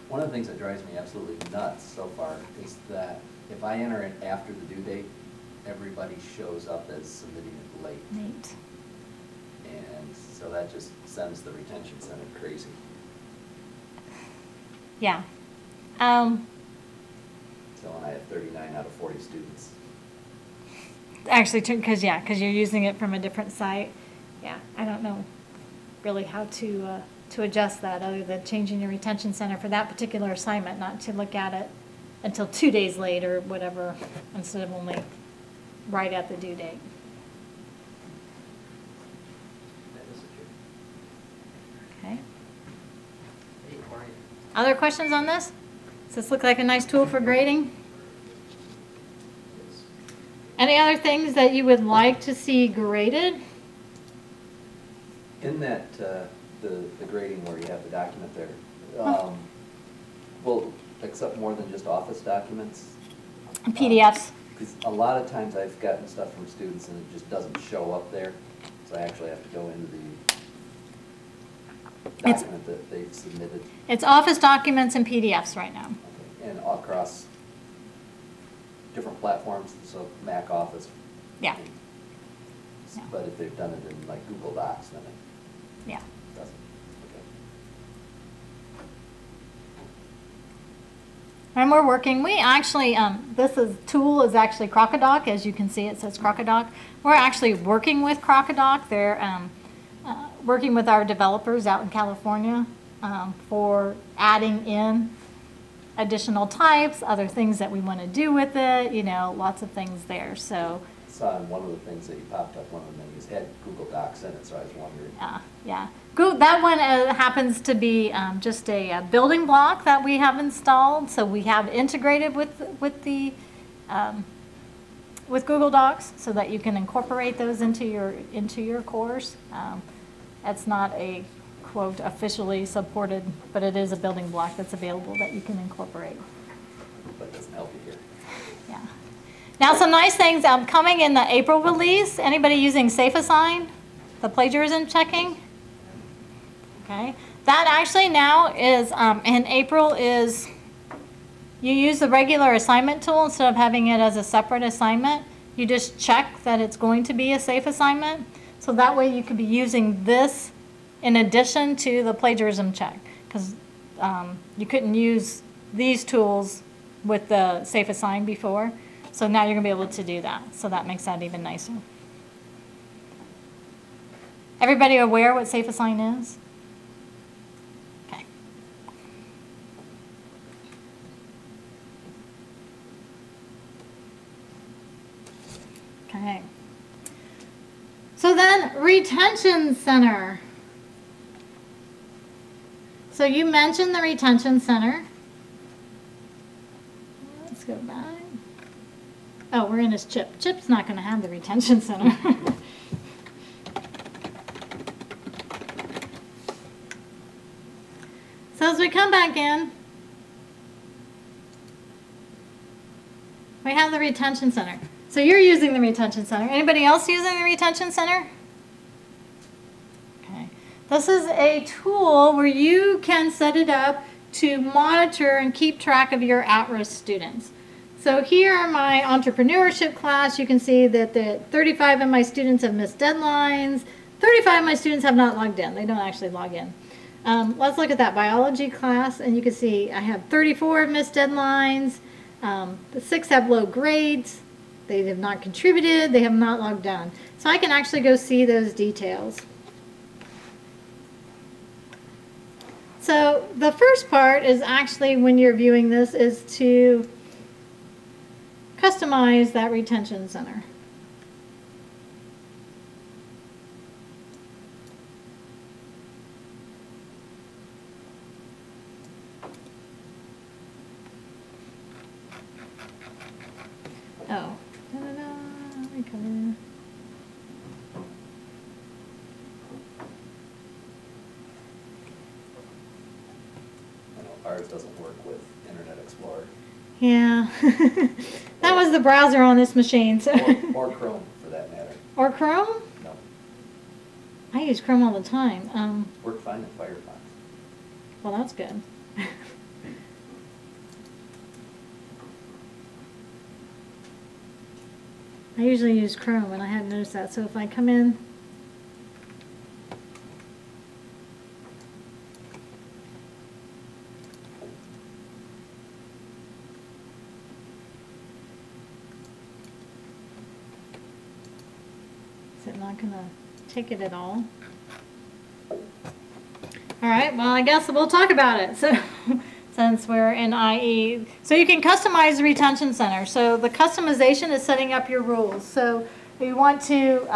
One of the things that drives me absolutely nuts so far is that if I enter it after the due date, everybody shows up as submitting it late. Neat. And so that just sends the retention center crazy. Yeah. So when I have 39 out of 40 students. Actually, because you're using it from a different site. Yeah, I don't know really how to adjust that other than changing your retention center for that particular assignment, not to look at it until 2 days later or whatever, instead of only right at the due date. That is a Okay. Other questions on this? Does this look like a nice tool for grading? Any other things that you would like to see graded? In that, the grading where you have the document there, well, accept more than just Office documents? PDFs. Because a lot of times I've gotten stuff from students and it just doesn't show up there, so I actually have to go into the document that they've submitted. It's Office documents and PDFs right now. Okay. And across different platforms, so Mac Office. Yeah. Yeah. But if they've done it in like Google Docs, then it Yeah. doesn't. Okay. And we're working, we actually, tool is actually Crocodoc, as you can see it says Crocodoc. We're actually working with Crocodoc. They're working with our developers out in California for adding in additional types, other things that we want to do with it, lots of things there, so. I saw in one of the things that you popped up, one of the menus had Google Docs in it, so I was wondering. Yeah. That one happens to be just a building block that we have installed. So we have integrated with Google Docs so that you can incorporate those into your course. That's not a quote officially supported, but it is a building block that's available that you can incorporate. But it doesn't help you here. Yeah. Now some nice things coming in the April release. Anybody using SafeAssign, the plagiarism checking? Okay. That actually now is, in April is, you use the regular assignment tool instead of having it as a separate assignment. You just check that it's going to be a safe assignment. So that way you could be using this in addition to the plagiarism check. Because you couldn't use these tools with the safe assign before. So now you're going to be able to do that. So that makes that even nicer. Everybody aware what safe assign is? Okay. Okay. So then, retention center. So you mentioned the retention center. Let's go back. Oh, we're in his chip. Chip's not going to have the retention center. So as we come back in, we have the retention center. So you're using the retention center. Anybody else using the retention center? Okay. This is a tool where you can set it up to monitor and keep track of your at-risk students. So here in my entrepreneurship class, you can see that 35 of my students have missed deadlines. 35 of my students have not logged in. They don't actually log in. Let's look at that biology class, and you can see I have 34 missed deadlines. The 6 have low grades. They have not contributed. They have not logged on. So I can actually go see those details. So the first part is actually, when you're viewing this, is to customize that retention center. Oh, recover. I know ours doesn't work with Internet Explorer. Yeah, that was the browser on this machine. So. Or Chrome, for that matter. Or Chrome? No. I use Chrome all the time. Worked fine in Firefox. Well, that's good. I usually use Chrome, and I hadn't noticed that. So if I come in, is it not going to take it at all? All right, well, I guess we'll talk about it. So, since we're in IE. So you can customize the retention center. So the customization is setting up your rules. So you want to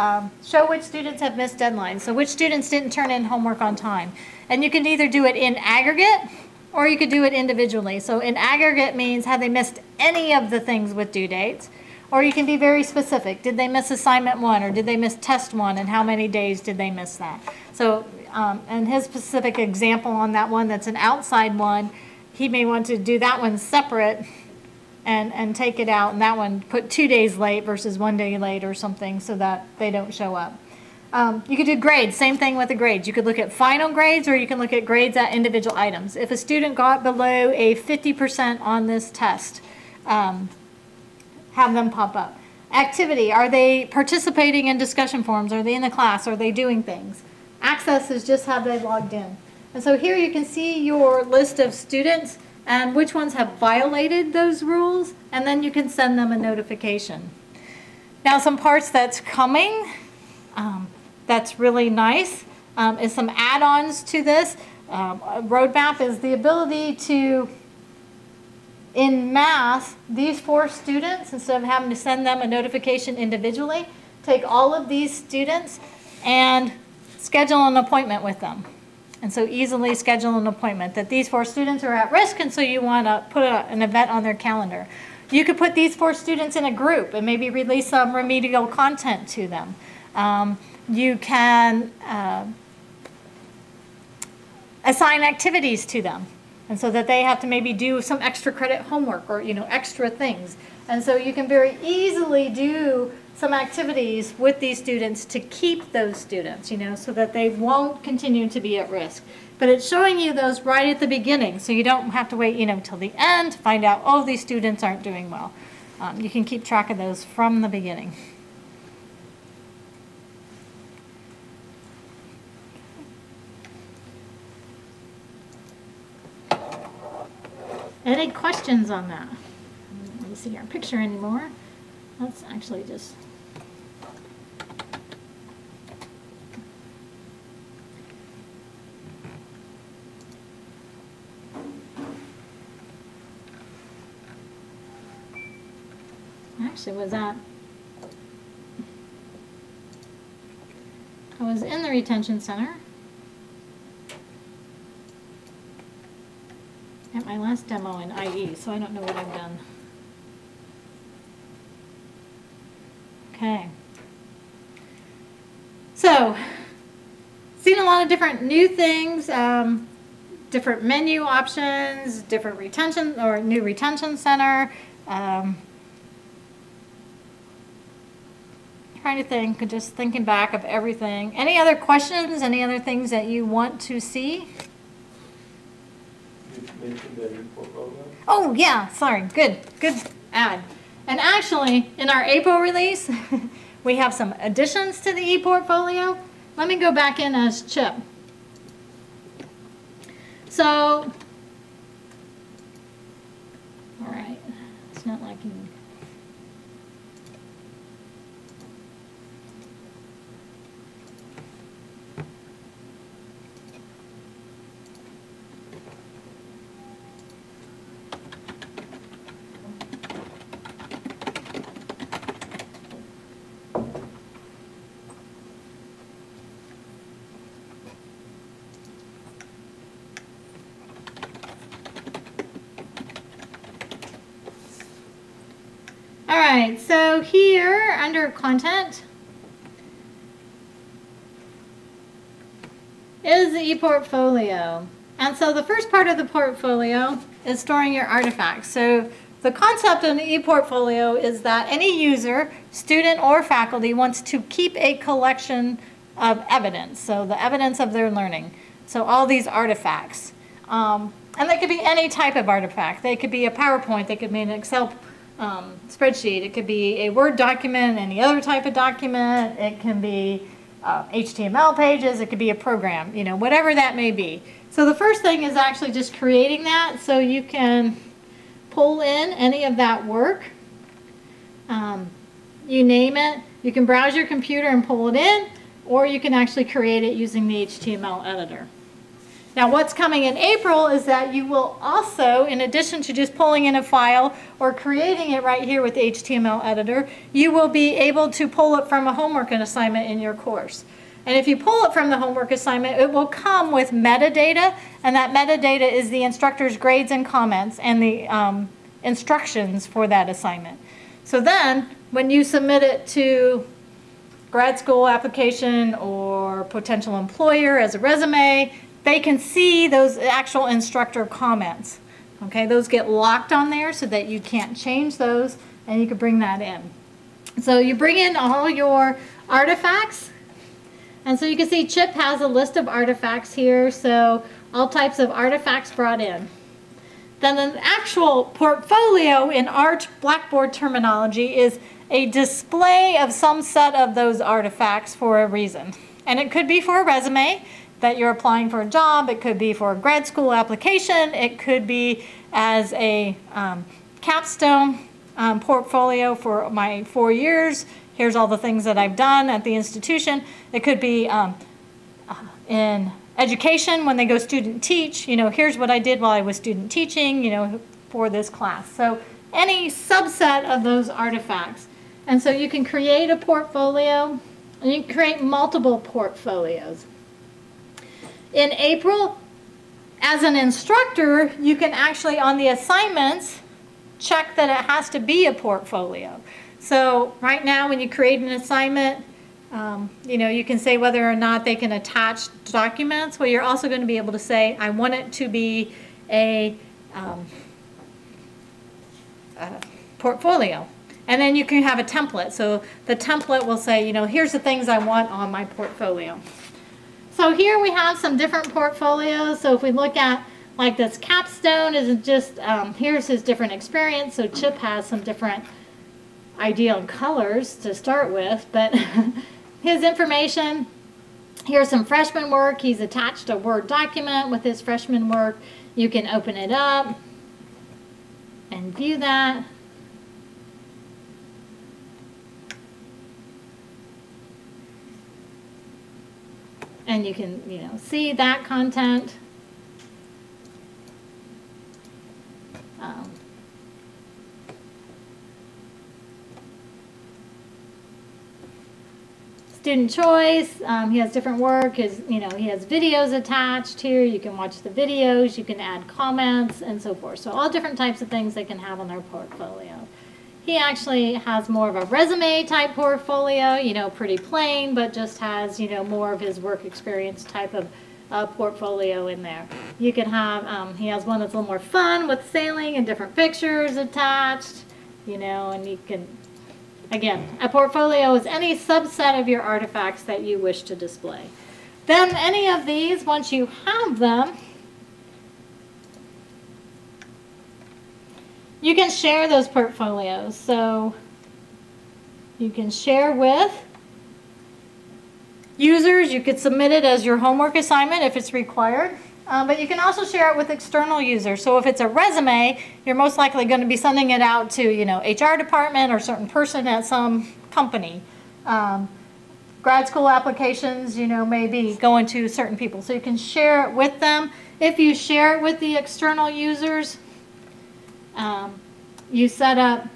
show which students have missed deadlines. So which students didn't turn in homework on time. And you can either do it in aggregate or you could do it individually. So in aggregate means have they missed any of the things with due dates? Or you can be very specific. Did they miss assignment 1 or did they miss test 1 and how many days did they miss that? So and his specific example on that one that's an outside one, he may want to do that one separate and take it out, and that one put 2 days late versus 1 day late or something so that they don't show up. You could do grades, same thing with the grades. You could look at final grades or you can look at grades at individual items. If a student got below a 50% on this test, have them pop up. Activity, are they participating in discussion forums? Are they in the class? Are they doing things? Access is just have they logged in. And so here you can see your list of students and which ones have violated those rules, and then you can send them a notification. Now some parts that's coming, that's really nice, is some add-ons to this. A roadmap is the ability to, in math, these 4 students, instead of having to send them a notification individually, take all of these students and schedule an appointment with them. And so easily schedule an appointment that these 4 students are at risk, and so you want to put an event on their calendar. You could put these 4 students in a group and maybe release some remedial content to them. You can assign activities to them, and so that they have to maybe do some extra credit homework or extra things. And so you can very easily do some activities with these students to keep those students, so that they won't continue to be at risk. But it's showing you those right at the beginning, so you don't have to wait, till the end to find out, oh, these students aren't doing well. You can keep track of those from the beginning. Any questions on that? Let me see our picture anymore. Let's actually just... Actually, I was in the retention center at my last demo in IE, so I don't know what I've done. Okay. So, seen a lot of different new things, different menu options, different retention or new retention center. Trying to think, just thinking back of everything. Any other questions? Any other things that you want to see? You mentioned the e-portfolio. Oh yeah, sorry. Good add. And actually, in our April release, we have some additions to the e-portfolio. Let me go back in as Chip. So, all right, it's not liking. All right, so here under content is the ePortfolio. And so the first part of the portfolio is storing your artifacts. So the concept of the ePortfolio is that any user, student or faculty, wants to keep a collection of evidence, so the evidence of their learning. So all these artifacts. And they could be any type of artifact. They could be a PowerPoint, they could be an Excel spreadsheet, it could be a Word document, any other type of document, it can be HTML pages, it could be a program, whatever that may be. So the first thing is actually just creating that so you can pull in any of that work. You name it, you can browse your computer and pull it in, or you can actually create it using the HTML editor. Now what's coming in April is that you will also, in addition to just pulling in a file or creating it right here with the HTML editor, you will be able to pull it from a homework assignment in your course. And if you pull it from the homework assignment, it will come with metadata, and that metadata is the instructor's grades and comments and the instructions for that assignment. So then, when you submit it to grad school application or potential employer as a resume, they can see those actual instructor comments. Okay, those get locked on there so that you can't change those, and you can bring that in. So you bring in all your artifacts, and so you can see Chip has a list of artifacts here, so all types of artifacts brought in. Then the actual portfolio in our Blackboard terminology is a display of some set of those artifacts for a reason. And it could be for a resume that you're applying for a job, it could be for a grad school application, it could be as a capstone portfolio for my 4 years. Here's all the things that I've done at the institution. It could be in education when they go student teach, you know, here's what I did while I was student teaching, you know, for this class. So any subset of those artifacts. And so you can create a portfolio, and you can create multiple portfolios. In April, as an instructor, you can actually, on the assignments, check that it has to be a portfolio. So right now, when you create an assignment, you know, you can say whether or not they can attach documents. Well, you're also going to be able to say, I want it to be a portfolio. And then you can have a template. So the template will say, you know, here's the things I want on my portfolio. So here we have some different portfolios. So if we look at like this capstone is just, here's his different experience. So Chip has some different ideal colors to start with, but his information, here's some freshman work. He's attached a Word document with his freshman work. You can open it up and view that. And you can, you know, see that content. Student choice, he has different work, you know, he has videos attached here, you can watch the videos, you can add comments and so forth. So all different types of things they can have on their portfolio. He actually has more of a resume type portfolio, you know, pretty plain, but just has, you know, more of his work experience type of portfolio in there. You can have, he has one that's a little more fun with sailing and different pictures attached, you know, and you can, again, a portfolio is any subset of your artifacts that you wish to display. Then any of these, once you have them, you can share those portfolios. So you can share with users. You could submit it as your homework assignment if it's required. But you can also share it with external users. So if it's a resume, you're most likely going to be sending it out to, you know, HR department or certain person at some company. Grad school applications, you know, maybe going to certain people. So you can share it with them. If you share it with the external users, you set up,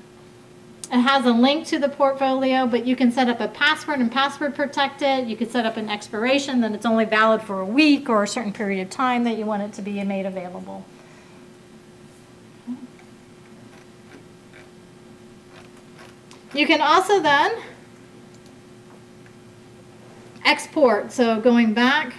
it has a link to the portfolio, but you can set up a password and password protect it. You could set up an expiration, then it's only valid for a week or a certain period of time that you want it to be made available. You can also then export. So going back,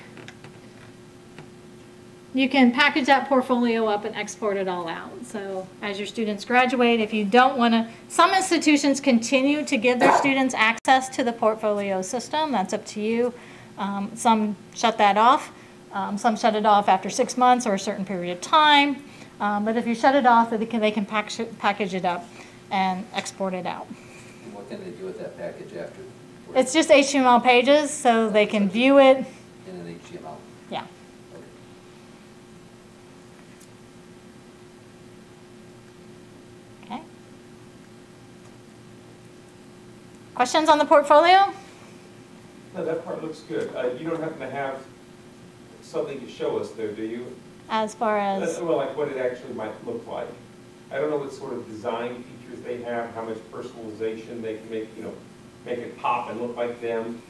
you can package that portfolio up and export it all out. So as your students graduate, if you don't want to, some institutions continue to give their students access to the portfolio system. That's up to you. Some shut that off. Some shut it off after 6 months or a certain period of time. But if you shut it off, they can package it up and export it out. And what can they do with that package after? It's just HTML pages, so they can view it. In an HTML? Yeah. Okay. Questions on the portfolio? No, that part looks good. You don't happen to have something to show us there, do you? As far as? Well, like what it actually might look like. I don't know what sort of design features they have, how much personalization they can make, you know, make it pop and look like them,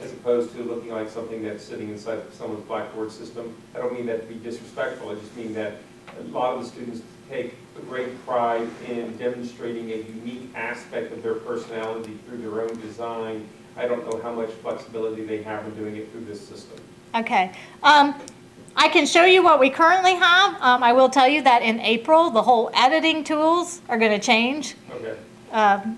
as opposed to looking like something that's sitting inside of someone's Blackboard system. I don't mean that to be disrespectful, I just mean that a lot of the students take a great pride in demonstrating a unique aspect of their personality through their own design. I don't know how much flexibility they have in doing it through this system. Okay. I can show you what we currently have. I will tell you that in April, the whole editing tools are going to change. Okay.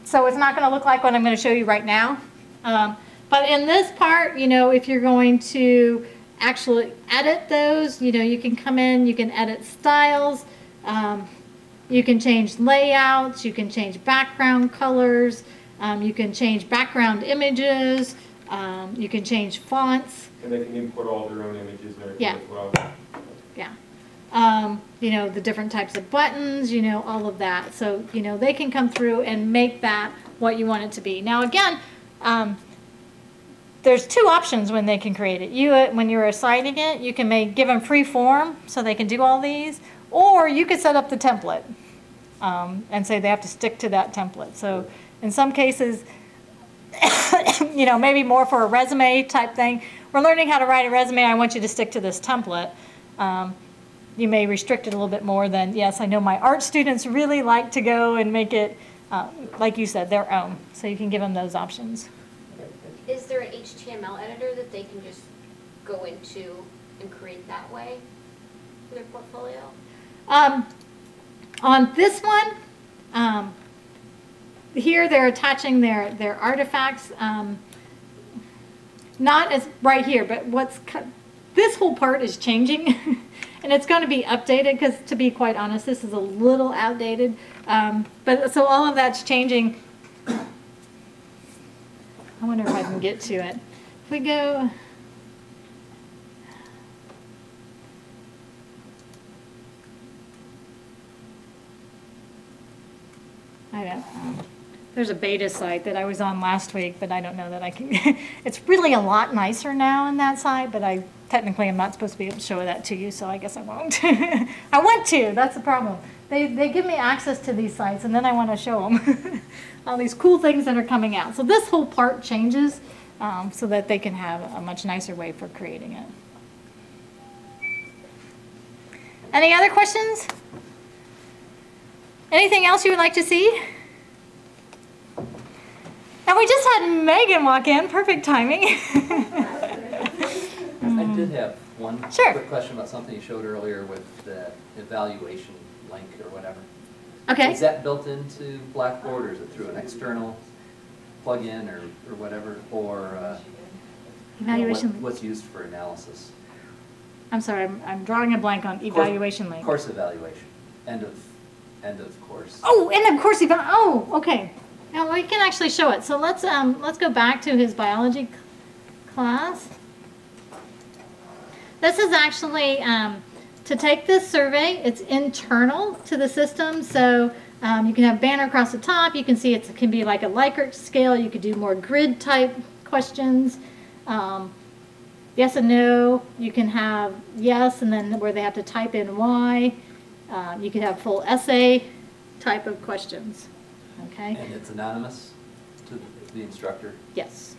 So it's not going to look like what I'm going to show you right now. But in this part, you know, if you're going to actually edit those, you know, you can come in, you can edit styles, you can change layouts, you can change background colors, you can change background images, you can change fonts. And they can input all their own images and everything Yeah. as well. Yeah. You know, the different types of buttons, you know, all of that. So, you know, they can come through and make that what you want it to be. Now, again, there's two options when they can create it. When you're assigning it, you can give them free form so they can do all these, or you could set up the template and say they have to stick to that template. So in some cases, you know, maybe more for a resume type thing. We're learning how to write a resume. I want you to stick to this template. You may restrict it a little bit more than, yes, I know my art students really like to go and make it, like you said, their own. So you can give them those options. Is there an HTML editor that they can just go into and create that way for their portfolio? On this one, here they're attaching their artifacts, not as right here, but this whole part is changing, and it's going to be updated because, to be quite honest, this is a little outdated. But so all of that's changing. I wonder if I can get to it. If we go. I don't know. There's a beta site that I was on last week, but I don't know that I can. It's really a lot nicer now in that site, but I technically am not supposed to be able to show that to you, so I guess I won't. I want to. That's the problem. They give me access to these sites, and then I want to show them all these cool things that are coming out. So this whole part changes so that they can have a much nicer way for creating it. Any other questions? Anything else you would like to see? And we just had Megan walk in, perfect timing. I did have one Sure. quick question about something you showed earlier with the evaluation link or whatever. Okay. Is that built into Blackboard, or is it through an external plug-in or whatever, or Evaluation link. what's used for analysis? I'm sorry, I'm drawing a blank on evaluation link. Course evaluation, end of course. Oh, and of course, oh, okay. Now we can actually show it. So let's go back to his biology class. This is actually to take this survey. It's internal to the system, so you can have banner across the top. You can see it can be like a Likert scale. You could do more grid type questions. Yes and no. You can have yes, and then where they have to type in why. You could have full essay type of questions. Okay. And it's anonymous to the instructor? Yes.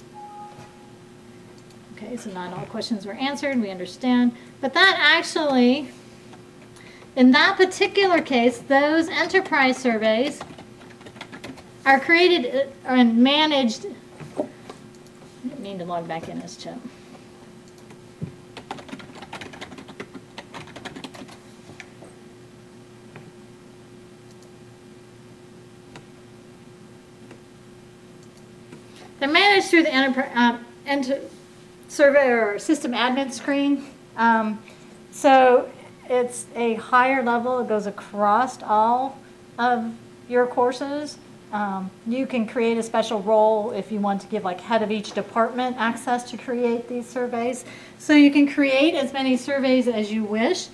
Okay, so not all questions were answered, we understand. But that actually, in that particular case, those enterprise surveys are created and managed. I didn't mean to log back in as Chip. They're managed through the survey or system admin screen. So it's a higher level. It goes across all of your courses. You can create a special role if you want to give like head of each department access to create these surveys. So you can create as many surveys as you wish.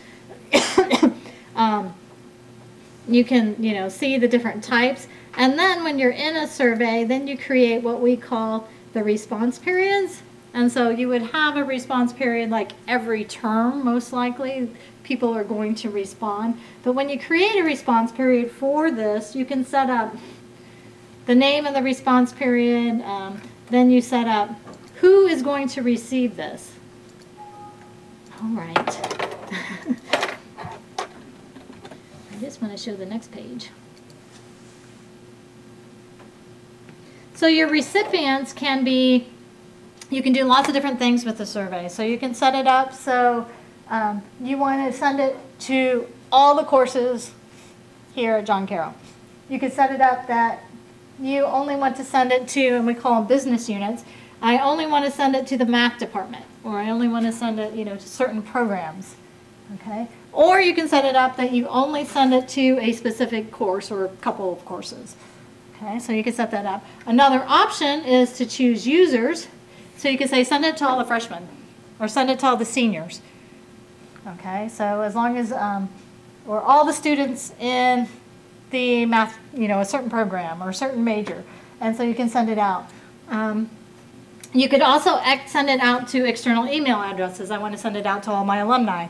You can, see the different types. And then when you're in a survey, then you create what we call the response periods. And so you would have a response period like every term, most likely. People are going to respond. But when you create a response period for this, you can set up the name of the response period. Then you set up who is going to receive this. All right. I just want to show the next page. So your recipients can be, you can do lots of different things with the survey. So you can set it up so you want to send it to all the courses here at John Carroll. You could set it up that you only want to send it to, and we call them business units. I only want to send it to the math department, or I only want to send it, to certain programs, okay? Or you can set it up that you only send it to a specific course or a couple of courses, okay? So you can set that up. Another option is to choose users. So you can say send it to all the freshmen, or send it to all the seniors, okay? So as long as, or all the students in the math, a certain program or a certain major, and so you can send it out. You could also send it out to external email addresses. I want to send it out to all my alumni.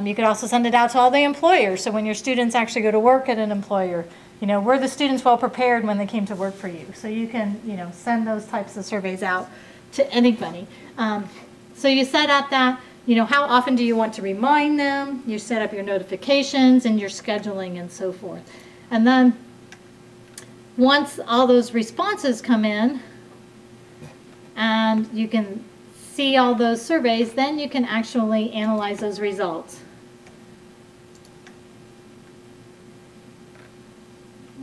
You could also send it out to all the employers. So when your students actually go to work at an employer, were the students well prepared when they came to work for you? So you can, send those types of surveys out to anybody. So you set up that, how often do you want to remind them? You set up your notifications and your scheduling and so forth. And then once all those responses come in, and you can see all those surveys, then you can actually analyze those results.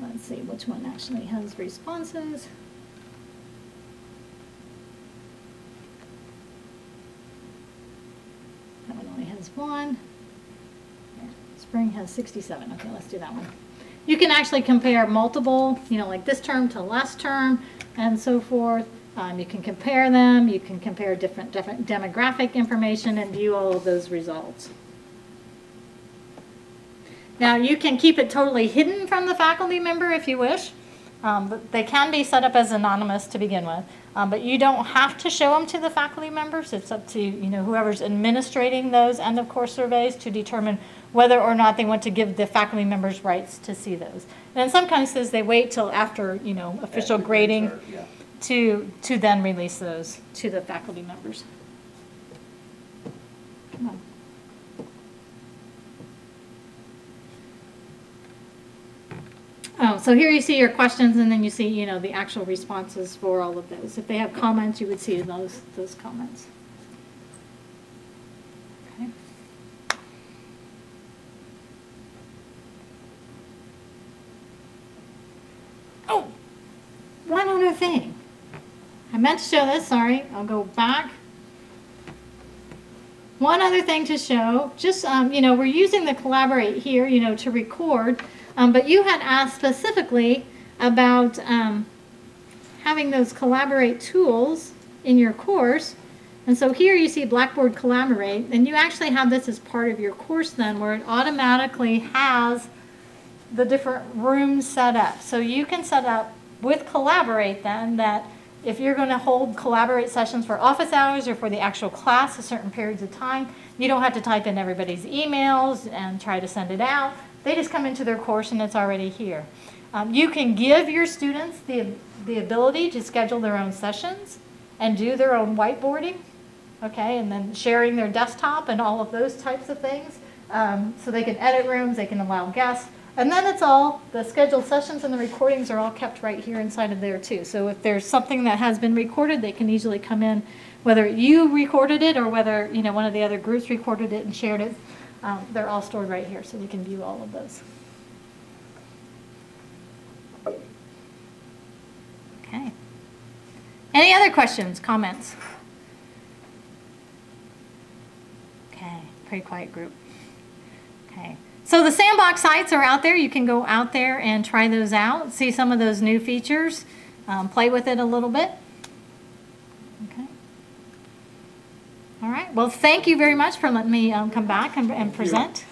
Let's see which one actually has responses. That one only has one. Spring has 67. Okay, let's do that one. You can actually compare multiple, like this term to last term and so forth. You can compare them, you can compare different demographic information and view all of those results. Now you can keep it totally hidden from the faculty member if you wish. But they can be set up as anonymous to begin with. But you don't have to show them to the faculty members. It's up to whoever's administrating those end of course surveys to determine whether or not they want to give the faculty members rights to see those. And in some cases they wait till after official grading. Yeah. To then release those to the faculty members. Come on. Oh, so here you see your questions, and then you see, the actual responses for all of those. If they have comments, you would see those comments. Okay. Oh, one other thing. I meant to show this, sorry, I'll go back. One other thing to show, just, we're using the Collaborate here, to record, but you had asked specifically about having those Collaborate tools in your course. And so here you see Blackboard Collaborate, and you actually have this as part of your course then, where it automatically has the different rooms set up. So you can set up with Collaborate then that if you're going to hold Collaborate sessions for office hours or for the actual class at certain periods of time, you don't have to type in everybody's emails and try to send it out. They just come into their course and it's already here. You can give your students the ability to schedule their own sessions and do their own whiteboarding, okay, and then sharing their desktop and all of those types of things. So they can edit rooms, they can allow guests. And then it's all, the scheduled sessions and the recordings are all kept right here inside of there too. So if there's something that has been recorded, they can easily come in, whether you recorded it or whether one of the other groups recorded it and shared it. They're all stored right here, so you can view all of those. Okay. Any other questions, comments? Okay, pretty quiet group. Okay. So the sandbox sites are out there. You can go out there and try those out, see some of those new features, play with it a little bit. Okay. All right. Well, thank you very much for letting me come back and present.